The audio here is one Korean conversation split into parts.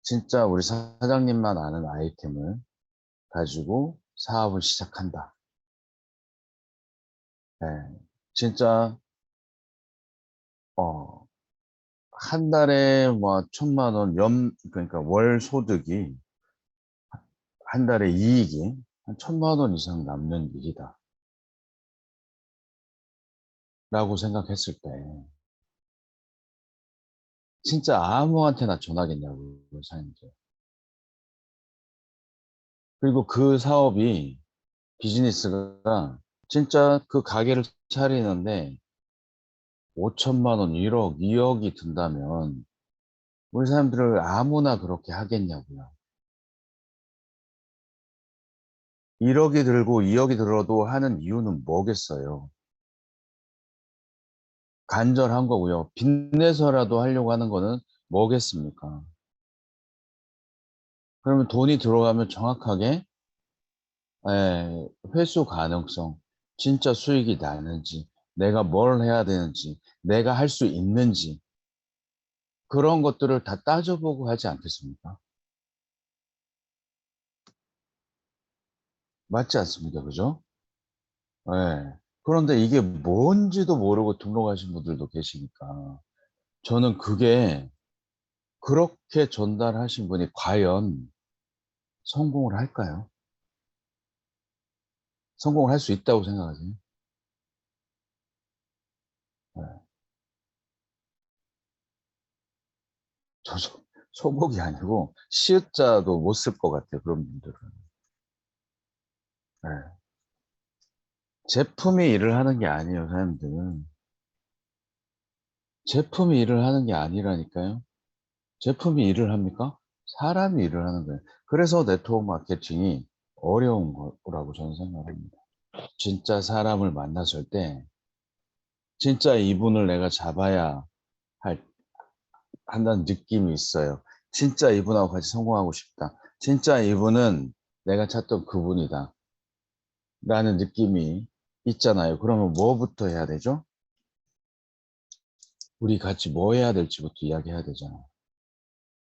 진짜 우리 사장님만 아는 아이템을 가지고 사업을 시작한다. 네. 진짜 한 달에 뭐 1,000만 원 그러니까 월 소득이 한 달에 이익이 한 1,000만 원 이상 남는 일이다 라고 생각했을 때 진짜 아무한테나 전하겠냐고 사장님들. 그리고 그 사업이 비즈니스가 진짜 그 가게를 차리는데 5천만 원, 1억, 2억이 든다면 우리 사람들을 아무나 그렇게 하겠냐고요. 1억이 들고 2억이 들어도 하는 이유는 뭐겠어요? 간절한 거고요. 빚내서라도 하려고 하는 거는 뭐겠습니까? 그러면 돈이 들어가면 정확하게 회수 가능성, 진짜 수익이 나는지, 내가 뭘 해야 되는지, 내가 할 수 있는지 그런 것들을 다 따져보고 하지 않겠습니까? 맞지 않습니까? 그죠? 예. 그런데 이게 뭔지도 모르고 등록하신 분들도 계시니까 저는 그게 그렇게 전달하신 분이 과연 성공을 할까요? 성공을 할 수 있다고 생각하세요? 예. 저 소목이 아니고 시읒자도 못 쓸 것 같아요. 그런 분들은. 예. 제품이 일을 하는 게 아니에요, 사람들은. 제품이 일을 하는 게 아니라니까요. 제품이 일을 합니까? 사람이 일을 하는 거예요. 그래서 네트워크 마케팅이 어려운 거라고 저는 생각합니다. 진짜 사람을 만났을 때 진짜 이분을 내가 잡아야 한다는 느낌이 있어요. 진짜 이분하고 같이 성공하고 싶다. 진짜 이분은 내가 찾던 그분이다. 라는 느낌이 있잖아요. 그러면 뭐부터 해야 되죠? 우리 같이 뭐 해야 될지부터 이야기해야 되잖아요.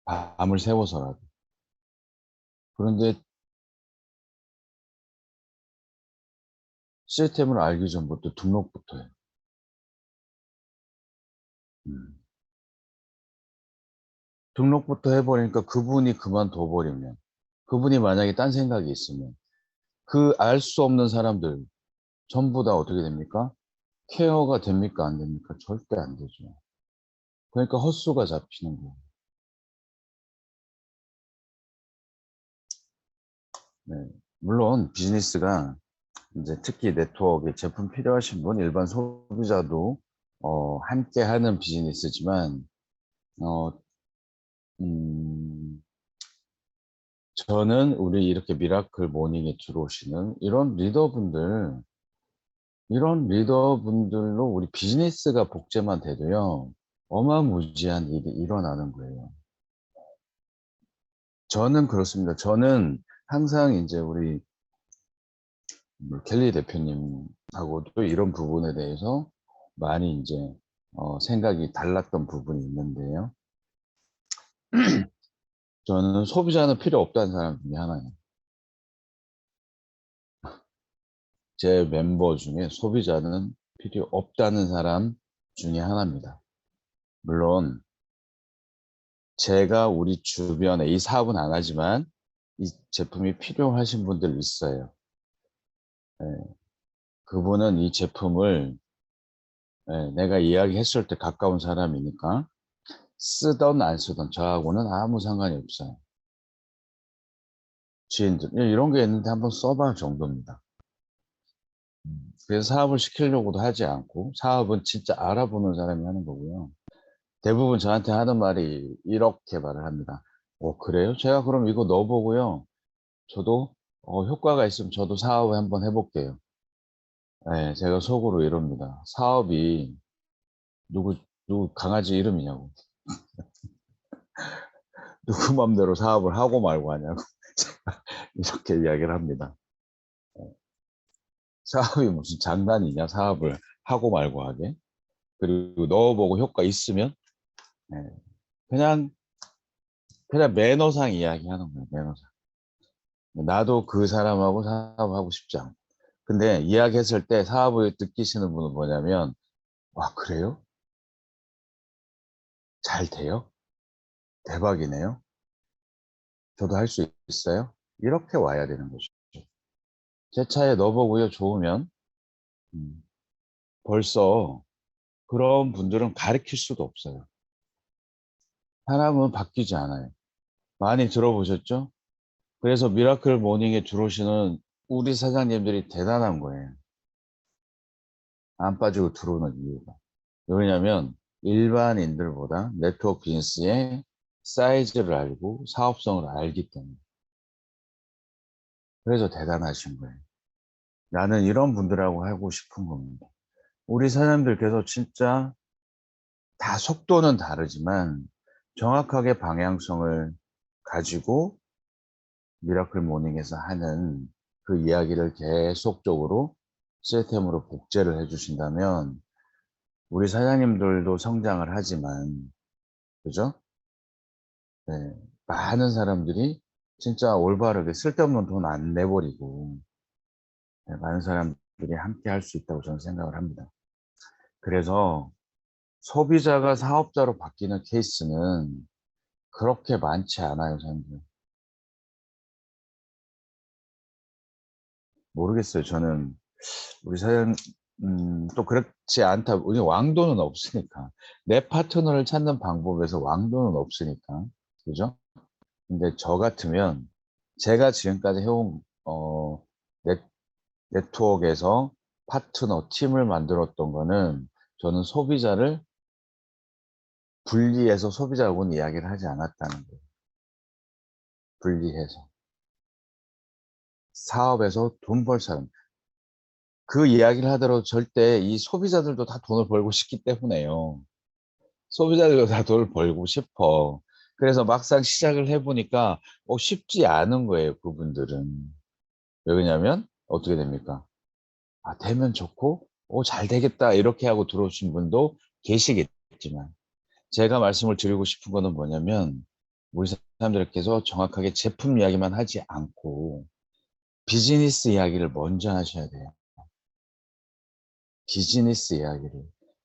밤을 새워서라도. 그런데 시스템을 알기 전부터 등록부터 해요. 음. 등록부터 해버리니까 그분이 그만둬 버리면 그분이 만약에 딴 생각이 있으면 그 알 수 없는 사람들 전부 다 어떻게 됩니까? 케어가 됩니까? 안 됩니까? 절대 안 되죠. 그러니까 헛수가 잡히는 거예요. 네. 물론 비즈니스가 이제 특히 네트워크에 제품 필요하신 분, 일반 소비자도 함께 하는 비즈니스지만 어, 음, 저는 우리 이렇게 미라클 모닝에 들어오시는 이런 리더분들로 우리 비즈니스가 복제만 돼도요, 어마무지한 일이 일어나는 거예요. 저는 그렇습니다. 저는 항상 이제 우리 켈리 대표님하고도 이런 부분에 대해서 많이 이제 생각이 달랐던 부분이 있는데요. 저는 소비자는 필요 없다는 사람 중에 하나예요. 제 멤버 중에 소비자는 필요 없다는 사람 중에 하나입니다. 물론 제가 우리 주변에 이 사업은 안 하지만 이 제품이 필요하신 분들 있어요. 예, 그분은 이 제품을 내가 이야기했을 때 가까운 사람이니까 쓰던 안 쓰던 저하고는 아무 상관이 없어요. 지인들 이런 게 있는데 한번 써봐 정도입니다. 그래서 사업을 시키려고도 하지 않고 사업은 진짜 알아보는 사람이 하는 거고요. 대부분 저한테 하는 말이 이렇게 말을 합니다. 그래요? 제가 그럼 이거 넣어보고요. 저도 효과가 있으면 저도 사업을 한번 해볼게요. 네, 제가 속으로 이럽니다. 사업이 누구 강아지 이름이냐고. 누구 맘대로 사업을 하고 말고 하냐고. 이렇게 이야기를 합니다. 사업이 무슨 장난이냐, 사업을 하고 말고 하게. 그리고 넣어보고 효과 있으면, 네, 그냥 그냥 매너상 이야기하는 거예요, 매너상. 나도 그 사람하고 사업하고 싶지 않고. 근데 이야기했을 때 사업을 느끼시는 분은 뭐냐면, 와, 그래요? 잘 돼요? 대박이네요? 저도 할 수 있어요? 이렇게 와야 되는 거죠. 제 차에 넣어보고요, 좋으면. 음, 벌써 그런 분들은 가르칠 수도 없어요. 사람은 바뀌지 않아요. 많이 들어보셨죠? 그래서 미라클 모닝에 들어오시는 우리 사장님들이 대단한 거예요. 안 빠지고 들어오는 이유가. 왜냐면 일반인들보다 네트워크 비즈니스의 사이즈를 알고 사업성을 알기 때문에. 그래서 대단하신 거예요. 나는 이런 분들하고 하고 싶은 겁니다. 우리 사장님들께서 진짜 다 속도는 다르지만 정확하게 방향성을 가지고 미라클 모닝에서 하는 그 이야기를 계속적으로 시스템으로 복제를 해주신다면 우리 사장님들도 성장을 하지만, 그죠? 네, 많은 사람들이 진짜 올바르게 쓸데없는 돈 안 내버리고, 네, 많은 사람들이 함께 할 수 있다고 저는 생각을 합니다. 그래서 소비자가 사업자로 바뀌는 케이스는 그렇게 많지 않아요, 저는. 모르겠어요. 저는 우리 사연 또 그렇지 않다. 우리 왕도는 없으니까. 내 파트너를 찾는 방법에서 왕도는 없으니까. 그죠? 근데 저 같으면 제가 지금까지 해온 넷, 네트워크에서 파트너 팀을 만들었던 거는 저는 소비자를 분리해서 소비자하고는 이야기를 하지 않았다는 거예요. 분리해서. 사업에서 돈 벌 사람. 그 이야기를 하더라도 절대 이 소비자들도 다 돈을 벌고 싶기 때문에요. 소비자들도 다 돈을 벌고 싶어. 그래서 막상 시작을 해보니까 쉽지 않은 거예요, 그분들은. 왜 그러냐면 어떻게 됩니까? 아, 되면 좋고, 잘 되겠다 이렇게 하고 들어오신 분도 계시겠지만 제가 말씀을 드리고 싶은 거는 뭐냐면 우리 사람들께서 정확하게 제품 이야기만 하지 않고 비즈니스 이야기를 먼저 하셔야 돼요. 비즈니스 이야기를.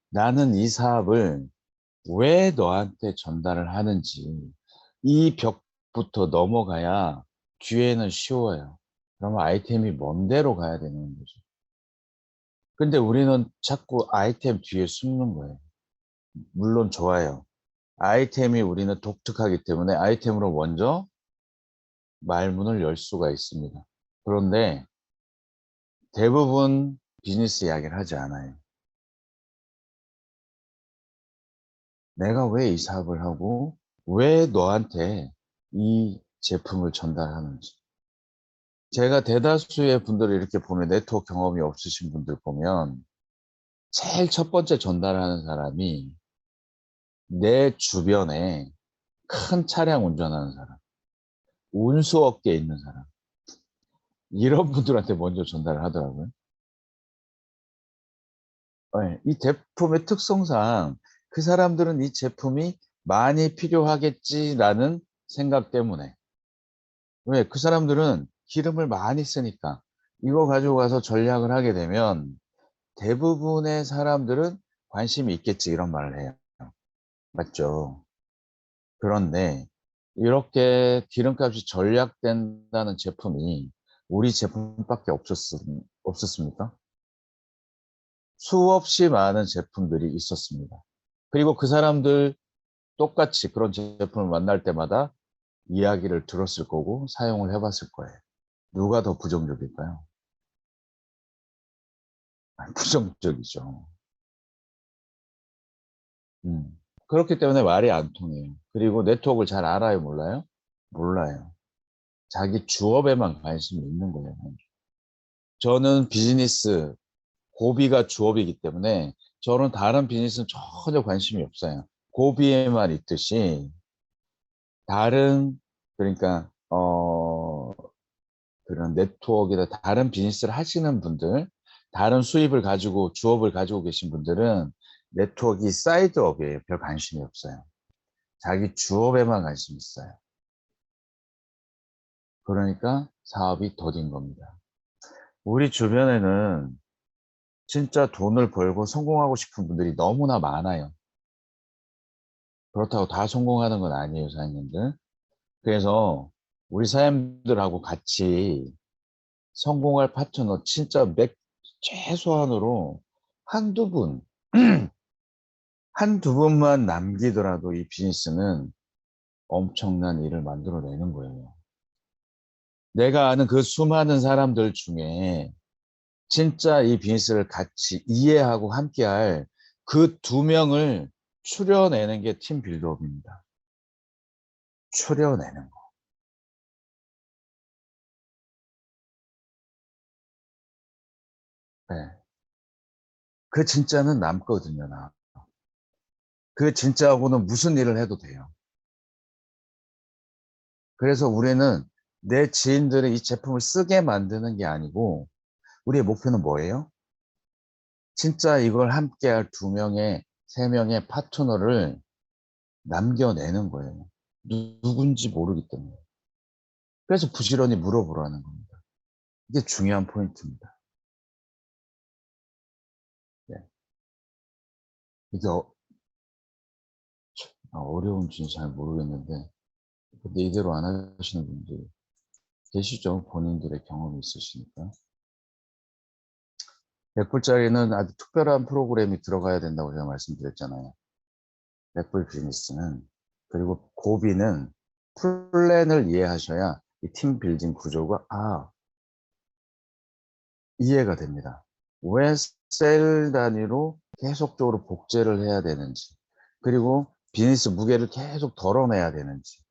나는 이 사업을 왜 너한테 전달을 하는지 이 벽부터 넘어가야 뒤에는 쉬워요. 그러면 아이템이 먼 데로 가야 되는 거죠. 근데 우리는 자꾸 아이템 뒤에 숨는 거예요. 물론 좋아요. 아이템이 우리는 독특하기 때문에 아이템으로 먼저 말문을 열 수가 있습니다. 그런데 대부분 비즈니스 이야기를 하지 않아요. 내가 왜 이 사업을 하고 왜 너한테 이 제품을 전달하는지. 제가 대다수의 분들을 이렇게 보면 네트워크 경험이 없으신 분들 보면 제일 첫 번째 전달하는 사람이 내 주변에 큰 차량 운전하는 사람, 운수업계에 있는 사람, 이런 분들한테 먼저 전달을 하더라고요. 네, 이 제품의 특성상 그 사람들은 이 제품이 많이 필요하겠지라는 생각 때문에. 왜? 그 사람들은 기름을 많이 쓰니까 이거 가지고 가서 전략을 하게 되면 대부분의 사람들은 관심이 있겠지 이런 말을 해요. 맞죠? 그런데 이렇게 기름값이 절약된다는 제품이 우리 제품밖에 없었습니까? 수없이 많은 제품들이 있었습니다. 그리고 그 사람들 똑같이 그런 제품을 만날 때마다 이야기를 들었을 거고 사용을 해봤을 거예요. 누가 더 부정적일까요? 부정적이죠. 음. 그렇기 때문에 말이 안 통해요. 그리고 네트워크를 잘 알아요, 몰라요? 몰라요. 자기 주업에만 관심이 있는 거예요. 저는 비즈니스, 고비가 주업이기 때문에 저는 다른 비즈니스는 전혀 관심이 없어요. 고비에만 있듯이 다른, 그러니까 그런 네트워크나 다른 비즈니스를 하시는 분들, 다른 수입을 가지고 주업을 가지고 계신 분들은 네트워크가 사이드업이에요. 별 관심이 없어요. 자기 주업에만 관심이 있어요. 그러니까 사업이 더딘 겁니다. 우리 주변에는 진짜 돈을 벌고 성공하고 싶은 분들이 너무나 많아요. 그렇다고 다 성공하는 건 아니에요, 사장님들. 그래서 우리 사장님들하고 같이 성공할 파트너 진짜 최소한으로 한두 분, 한두 분만 남기더라도 이 비즈니스는 엄청난 일을 만들어내는 거예요. 내가 아는 그 수많은 사람들 중에 진짜 이 비즈니스를 같이 이해하고 함께할 그 두 명을 추려내는 게 팀 빌드업입니다. 추려내는 거. 네. 그 진짜는 남거든요, 나. 그 진짜하고는 무슨 일을 해도 돼요. 그래서 우리는 내 지인들의 이 제품을 쓰게 만드는 게 아니고 우리의 목표는 뭐예요? 진짜 이걸 함께할 두 명의, 세 명의 파트너를 남겨내는 거예요. 누군지 모르기 때문에. 그래서 부지런히 물어보라는 겁니다. 이게 중요한 포인트입니다. 네. 이게 어려운지는 잘 모르겠는데 근데 이대로 안 하시는 분들 계시죠? 본인들의 경험이 있으시니까. 100불짜리는 아주 특별한 프로그램이 들어가야 된다고 제가 말씀드렸잖아요. 100불 비즈니스는. 그리고 고비는 플랜을 이해하셔야 이 팀 빌딩 구조가 이해가 됩니다. 왜 셀 단위로 계속적으로 복제를 해야 되는지, 그리고 비즈니스 무게를 계속 덜어내야 되는지,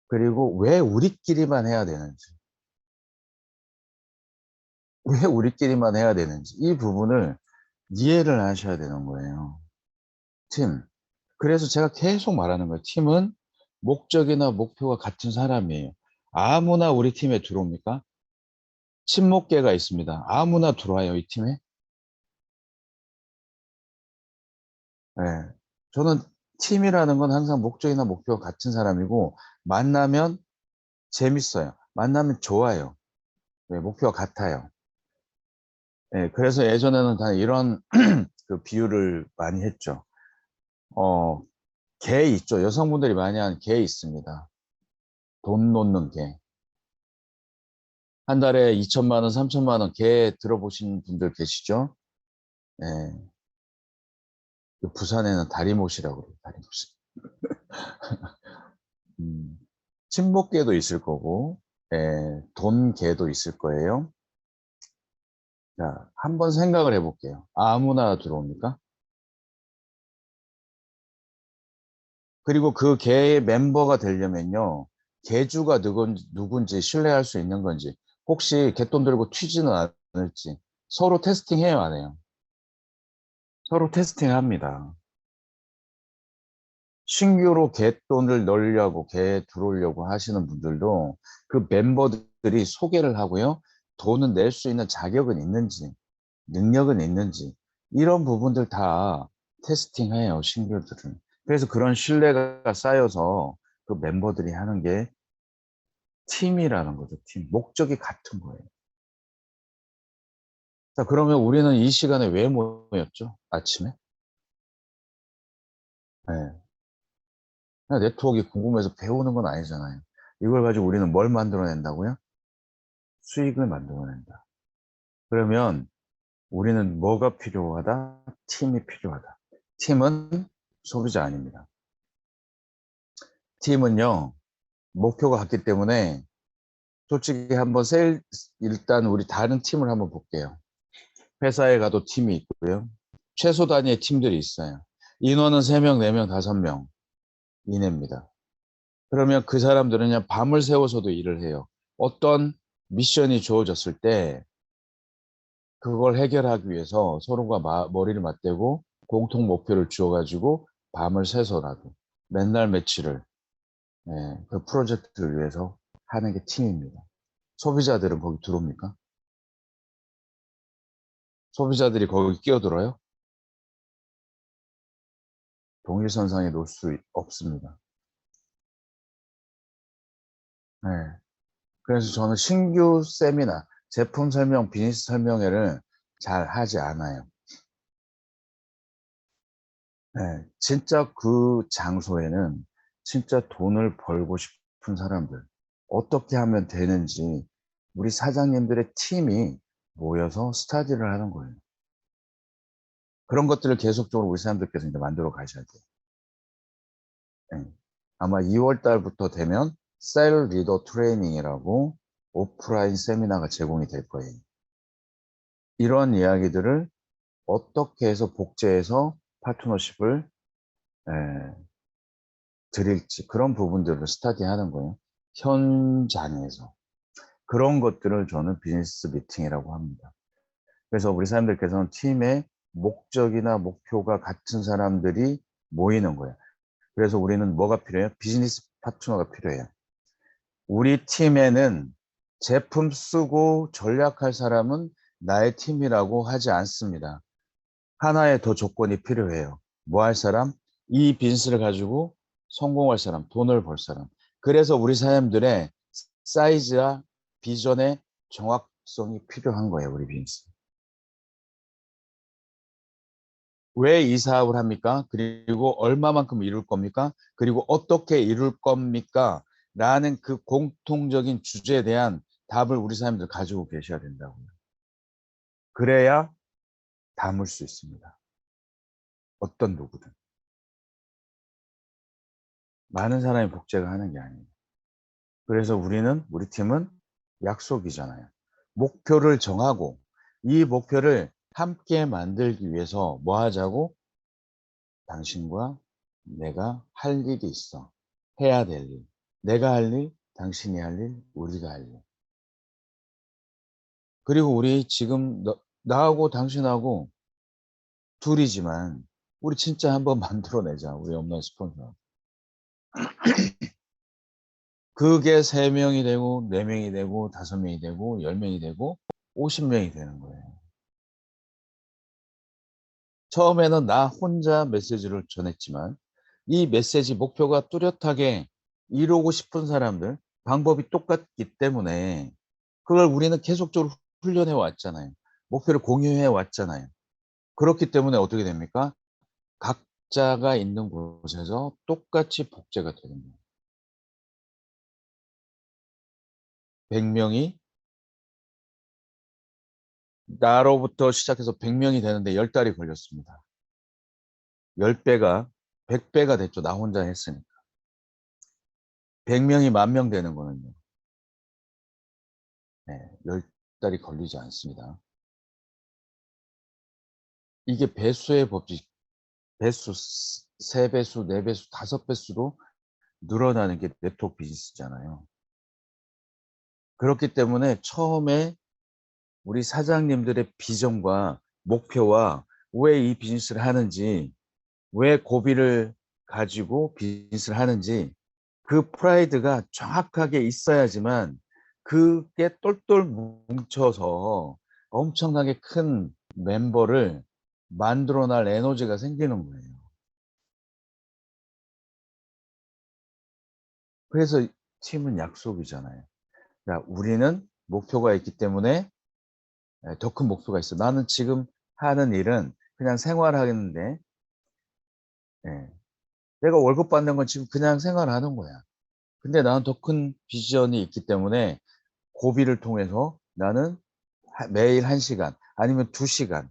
그리고 왜 우리끼리만 해야 되는지, 왜 우리끼리만 해야 되는지 이 부분을 이해를 하셔야 되는 거예요. 팀. 그래서 제가 계속 말하는 거예요. 팀은 목적이나 목표가 같은 사람이에요. 아무나 우리 팀에 들어옵니까? 친목계가 있습니다. 아무나 들어와요, 이 팀에? 네. 저는 팀이라는 건 항상 목적이나 목표가 같은 사람이고 만나면 재밌어요. 만나면 좋아요. 네, 목표가 같아요. 네, 그래서 예전에는 다 이런 그 비유를 많이 했죠. 어, 개 있죠. 여성분들이 많이 하는 개 있습니다. 돈 놓는 개. 한 달에 2천만 원, 3천만 원 개 들어보신 분들 계시죠? 네. 그 부산에는 다리못이라고 그래요. 다리못. 음, 친목계도 있을 거고, 돈계도 있을 거예요. 자, 한번 생각을 해볼게요. 아무나 들어옵니까? 그리고 그 계의 멤버가 되려면요, 계주가 누군지 신뢰할 수 있는 건지, 혹시 갯돈 들고 튀지는 않을지, 서로 테스팅해요, 안 해요? 서로 테스팅합니다. 신규로 갯돈을 넣으려고, 개 들어오려고 하시는 분들도 그 멤버들이 소개를 하고요, 돈은 낼 수 있는 자격은 있는지, 능력은 있는지, 이런 부분들 다 테스팅해요, 신규들은. 그래서 그런 신뢰가 쌓여서 그 멤버들이 하는 게 팀이라는 거죠, 팀. 목적이 같은 거예요. 자, 그러면 우리는 이 시간에 왜 모였죠? 아침에? 네. 그냥 네트워크가 궁금해서 배우는 건 아니잖아요. 이걸 가지고 우리는 뭘 만들어낸다고요? 수익을 만들어낸다. 그러면 우리는 뭐가 필요하다? 팀이 필요하다. 팀은 소비자 아닙니다. 팀은요, 목표가 같기 때문에 솔직히 한번 일단 우리 다른 팀을 한번 볼게요. 회사에 가도 팀이 있고요. 최소 단위의 팀들이 있어요. 인원은 3명, 4명, 5명 이내입니다. 그러면 그 사람들은 그냥 밤을 새워서도 일을 해요. 어떤 미션이 주어졌을 때 그걸 해결하기 위해서 서로가 머리를 맞대고 공통 목표를 주어가지고 밤을 새서라도 맨날 며칠을 그 프로젝트를 위해서 하는 게 팀입니다. 소비자들은 거기 들어옵니까? 소비자들이 거기 끼어들어요? 동일선상에 놓을 수 없습니다. 네. 그래서 저는 신규 세미나, 제품 설명, 비즈니스 설명회를 잘 하지 않아요. 네, 진짜 그 장소에는 진짜 돈을 벌고 싶은 사람들, 어떻게 하면 되는지 우리 사장님들의 팀이 모여서 스터디를 하는 거예요. 그런 것들을 계속적으로 우리 사람들께서 이제 만들어 가셔야 돼요. 네. 아마 2월 달부터 되면 셀 리더 트레이닝이라고 오프라인 세미나가 제공이 될 거예요. 이런 이야기들을 어떻게 해서 복제해서 파트너십을 드릴지 그런 부분들을 스터디하는 거예요. 현장에서. 그런 것들을 저는 비즈니스 미팅이라고 합니다. 그래서 우리 사람들께서는 팀의 목적이나 목표가 같은 사람들이 모이는 거예요. 그래서 우리는 뭐가 필요해요? 비즈니스 파트너가 필요해요. 우리 팀에는 제품 쓰고 전략할 사람은 나의 팀이라고 하지 않습니다. 하나의 더 조건이 필요해요. 뭐 할 사람? 이 비즈니스를 가지고 성공할 사람, 돈을 벌 사람. 그래서 우리 사람들의 사이즈와 비전의 정확성이 필요한 거예요, 우리 비즈니스. 왜 이 사업을 합니까? 그리고 얼마만큼 이룰 겁니까? 그리고 어떻게 이룰 겁니까? 라는 그 공통적인 주제에 대한 답을 우리 사람들 가지고 계셔야 된다고요. 그래야 담을 수 있습니다. 어떤 누구든. 많은 사람이 복제가 하는 게 아니에요. 그래서 우리 팀은 약속이잖아요. 목표를 정하고 이 목표를 함께 만들기 위해서 뭐 하자고? 당신과 내가 할 일이 있어. 해야 될 일. 내가 할 일, 당신이 할 일, 우리가 할 일. 그리고 우리 지금 나하고 당신하고 둘이지만 우리 진짜 한번 만들어내자. 우리 업라인 스폰서. 그게 3명이 되고 4명이 되고 5명이 되고 10명이 되고 50명이 되는 거예요. 처음에는 나 혼자 메시지를 전했지만 이 메시지 목표가 뚜렷하게 이루고 싶은 사람들 방법이 똑같기 때문에 그걸 우리는 계속적으로 훈련해 왔잖아요. 목표를 공유해 왔잖아요. 그렇기 때문에 어떻게 됩니까? 각자가 있는 곳에서 똑같이 복제가 되는 거예요. 100명이 나로부터 시작해서 100명이 되는데 10달이 걸렸습니다. 10배가 100배가 됐죠. 나 혼자 했으니까. 100명이 10,000명 되는 거는요. 네, 10달이 걸리지 않습니다. 이게 배수의 법칙, 배수, 3배수, 4배수, 5배수로 늘어나는 게 네트워크 비즈니스잖아요. 그렇기 때문에 처음에 우리 사장님들의 비전과 목표와 왜 이 비즈니스를 하는지, 왜 고비를 가지고 비즈니스를 하는지 그 프라이드가 정확하게 있어야지만 그게 똘똘 뭉쳐서 엄청나게 큰 멤버를 만들어낼 에너지가 생기는 거예요. 그래서 팀은 약속이잖아요. 자, 우리는 목표가 있기 때문에 더 큰 목표가 있어. 나는 지금 하는 일은 그냥 생활하겠는데 예, 내가 월급 받는 건 지금 그냥 생활하는 거야. 근데 나는 더 큰 비전이 있기 때문에 고비를 통해서 나는 매일 1시간 아니면 2시간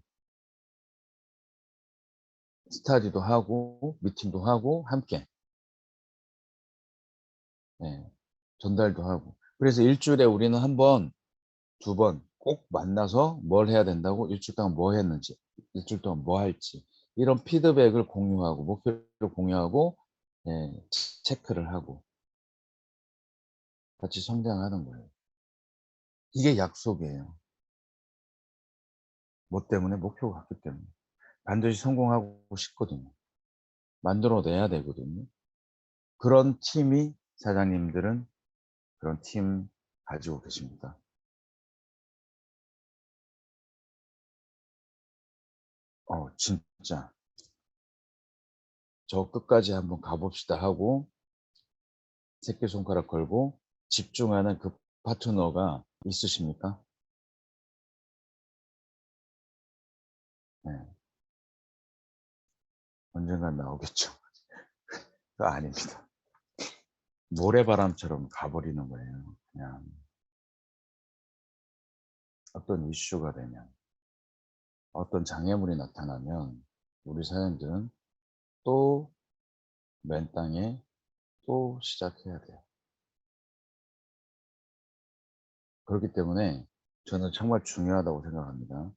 스터디도 하고 미팅도 하고 함께 예, 전달도 하고 그래서 일주일에 우리는 한 번, 2번 꼭 만나서 뭘 해야 된다고 일주일 동안 뭐 했는지 일주일 동안 뭐 할지 이런 피드백을 공유하고 목표를 공유하고 예, 체크를 하고 같이 성장하는 거예요. 이게 약속이에요. 뭐 때문에? 목표가 같기 때문에. 반드시 성공하고 싶거든요. 만들어내야 되거든요. 그런 팀이 사장님들은 그런 팀 가지고 계십니다. 진짜 저 끝까지 한번 가봅시다 하고 새끼손가락 걸고 집중하는 그 파트너가 있으십니까? 네, 언젠간 나오겠죠. 그거 아닙니다. 모래바람처럼 가버리는 거예요. 그냥 어떤 이슈가 되면, 어떤 장애물이 나타나면 우리 사람들은 또 맨 땅에 또 시작해야 돼요. 그렇기 때문에 저는 정말 중요하다고 생각합니다.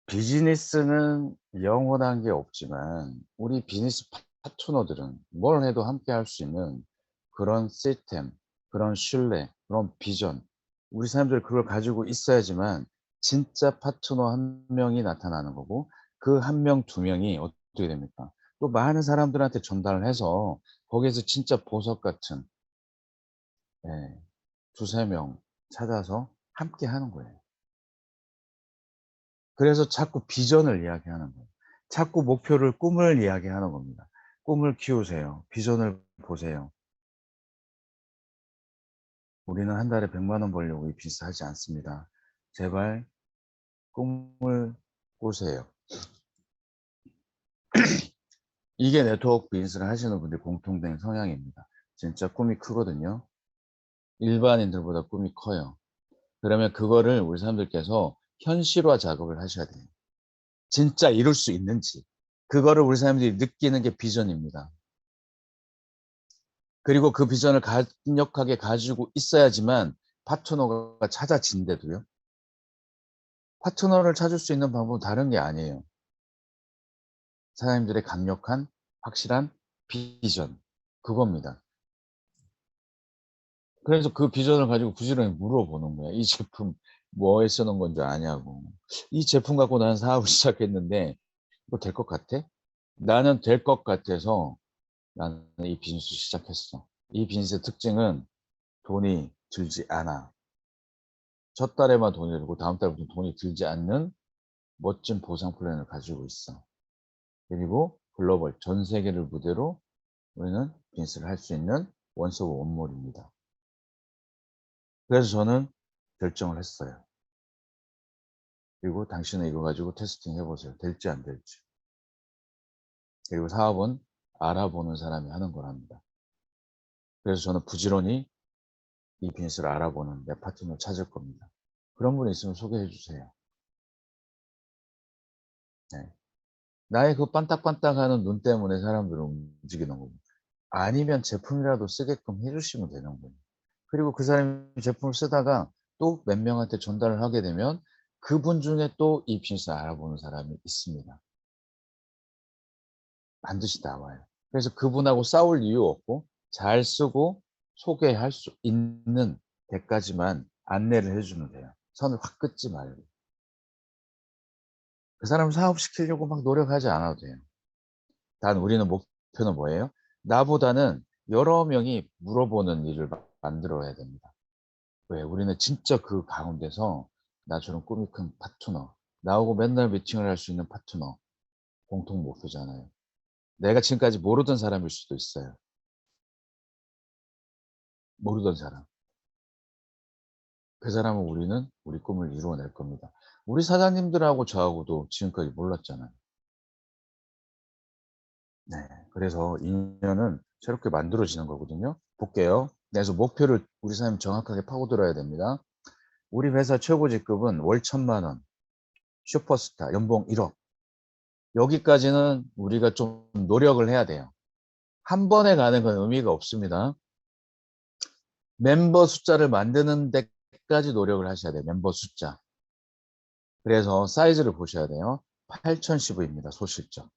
비즈니스는 영원한 게 없지만 우리 비즈니스 파트너들은 뭘 해도 함께 할 수 있는 그런 시스템, 그런 신뢰, 그런 비전, 우리 사람들이 그걸 가지고 있어야지만 진짜 파트너 한 명이 나타나는 거고, 그 한 명, 두 명이 어떻게 됩니까? 또 많은 사람들한테 전달을 해서 거기에서 진짜 보석 같은, 예, 두세 명 찾아서 함께 하는 거예요. 그래서 자꾸 비전을 이야기하는 거예요. 자꾸 목표를, 꿈을 이야기하는 겁니다. 꿈을 키우세요. 비전을 보세요. 우리는 한 달에 100만 원 벌려고 이 비즈니스 하지 않습니다. 제발 꿈을 꾸세요. 이게 네트워크 비즈니스를 하시는 분들의 공통된 성향입니다. 진짜 꿈이 크거든요. 일반인들보다 꿈이 커요. 그러면 그거를 우리 사람들께서 현실화 작업을 하셔야 돼요. 진짜 이룰 수 있는지. 그거를 우리 사람들이 느끼는 게 비전입니다. 그리고 그 비전을 강력하게 가지고 있어야지만 파트너가 찾아진대도요. 파트너를 찾을 수 있는 방법은 다른 게 아니에요. 사장님들의 강력한 확실한 비전, 그겁니다. 그래서 그 비전을 가지고 부지런히 물어보는 거야. 이 제품 뭐에 쓰는 건지 아냐고. 이 제품 갖고 나는 사업을 시작했는데 이거 될 것 같아? 나는 될 것 같아서 나는 이 비즈니스 시작했어. 이 비즈니스의 특징은 돈이 들지 않아. 첫 달에만 돈이 들고 다음 달부터 돈이 들지 않는 멋진 보상 플랜을 가지고 있어. 그리고 글로벌 전 세계를 무대로 우리는 비즈니스를 할 수 있는 원스 오브 원몰입니다. 그래서 저는 결정을 했어요. 그리고 당신은 이거 가지고 테스팅 해보세요. 될지 안 될지. 그리고 사업은 알아보는 사람이 하는 거랍니다. 그래서 저는 부지런히 이 비즈니스를 알아보는 내 파트너를 찾을 겁니다. 그런 분이 있으면 소개해 주세요. 네. 나의 그 반딱반딱하는 눈 때문에 사람들은 움직이는 거고, 아니면 제품이라도 쓰게끔 해주시면 되는 거예요. 그리고 그 사람이 제품을 쓰다가 또 몇 명한테 전달을 하게 되면 그분 중에 또 이 비즈니스를 알아보는 사람이 있습니다. 반드시 나와요. 그래서 그분하고 싸울 이유 없고 잘 쓰고 소개할 수 있는 데까지만 안내를 해주면 돼요. 선을 확 긋지 말고. 그 사람을 사업시키려고 막 노력하지 않아도 돼요. 단 우리는 목표는 뭐예요? 나보다는 여러 명이 물어보는 일을 만들어야 됩니다. 왜? 우리는 진짜 그 가운데서 나처럼 꿈이 큰 파트너, 나하고 맨날 미팅을 할 수 있는 파트너, 공통 목표잖아요. 내가 지금까지 모르던 사람일 수도 있어요. 모르던 사람. 그 사람은 우리는 우리 꿈을 이루어낼 겁니다. 우리 사장님들하고 저하고도 지금까지 몰랐잖아요. 네. 그래서 인연은 새롭게 만들어지는 거거든요. 볼게요. 그래서 목표를 우리 사장님 정확하게 파고들어야 됩니다. 우리 회사 최고 직급은 월 1,000만 원, 슈퍼스타, 연봉 1억. 여기까지는 우리가 좀 노력을 해야 돼요. 한 번에 가는 건 의미가 없습니다. 멤버 숫자를 만드는 데까지 노력을 하셔야 돼요. 멤버 숫자. 그래서 사이즈를 보셔야 돼요. 8,000CV입니다. 소실적.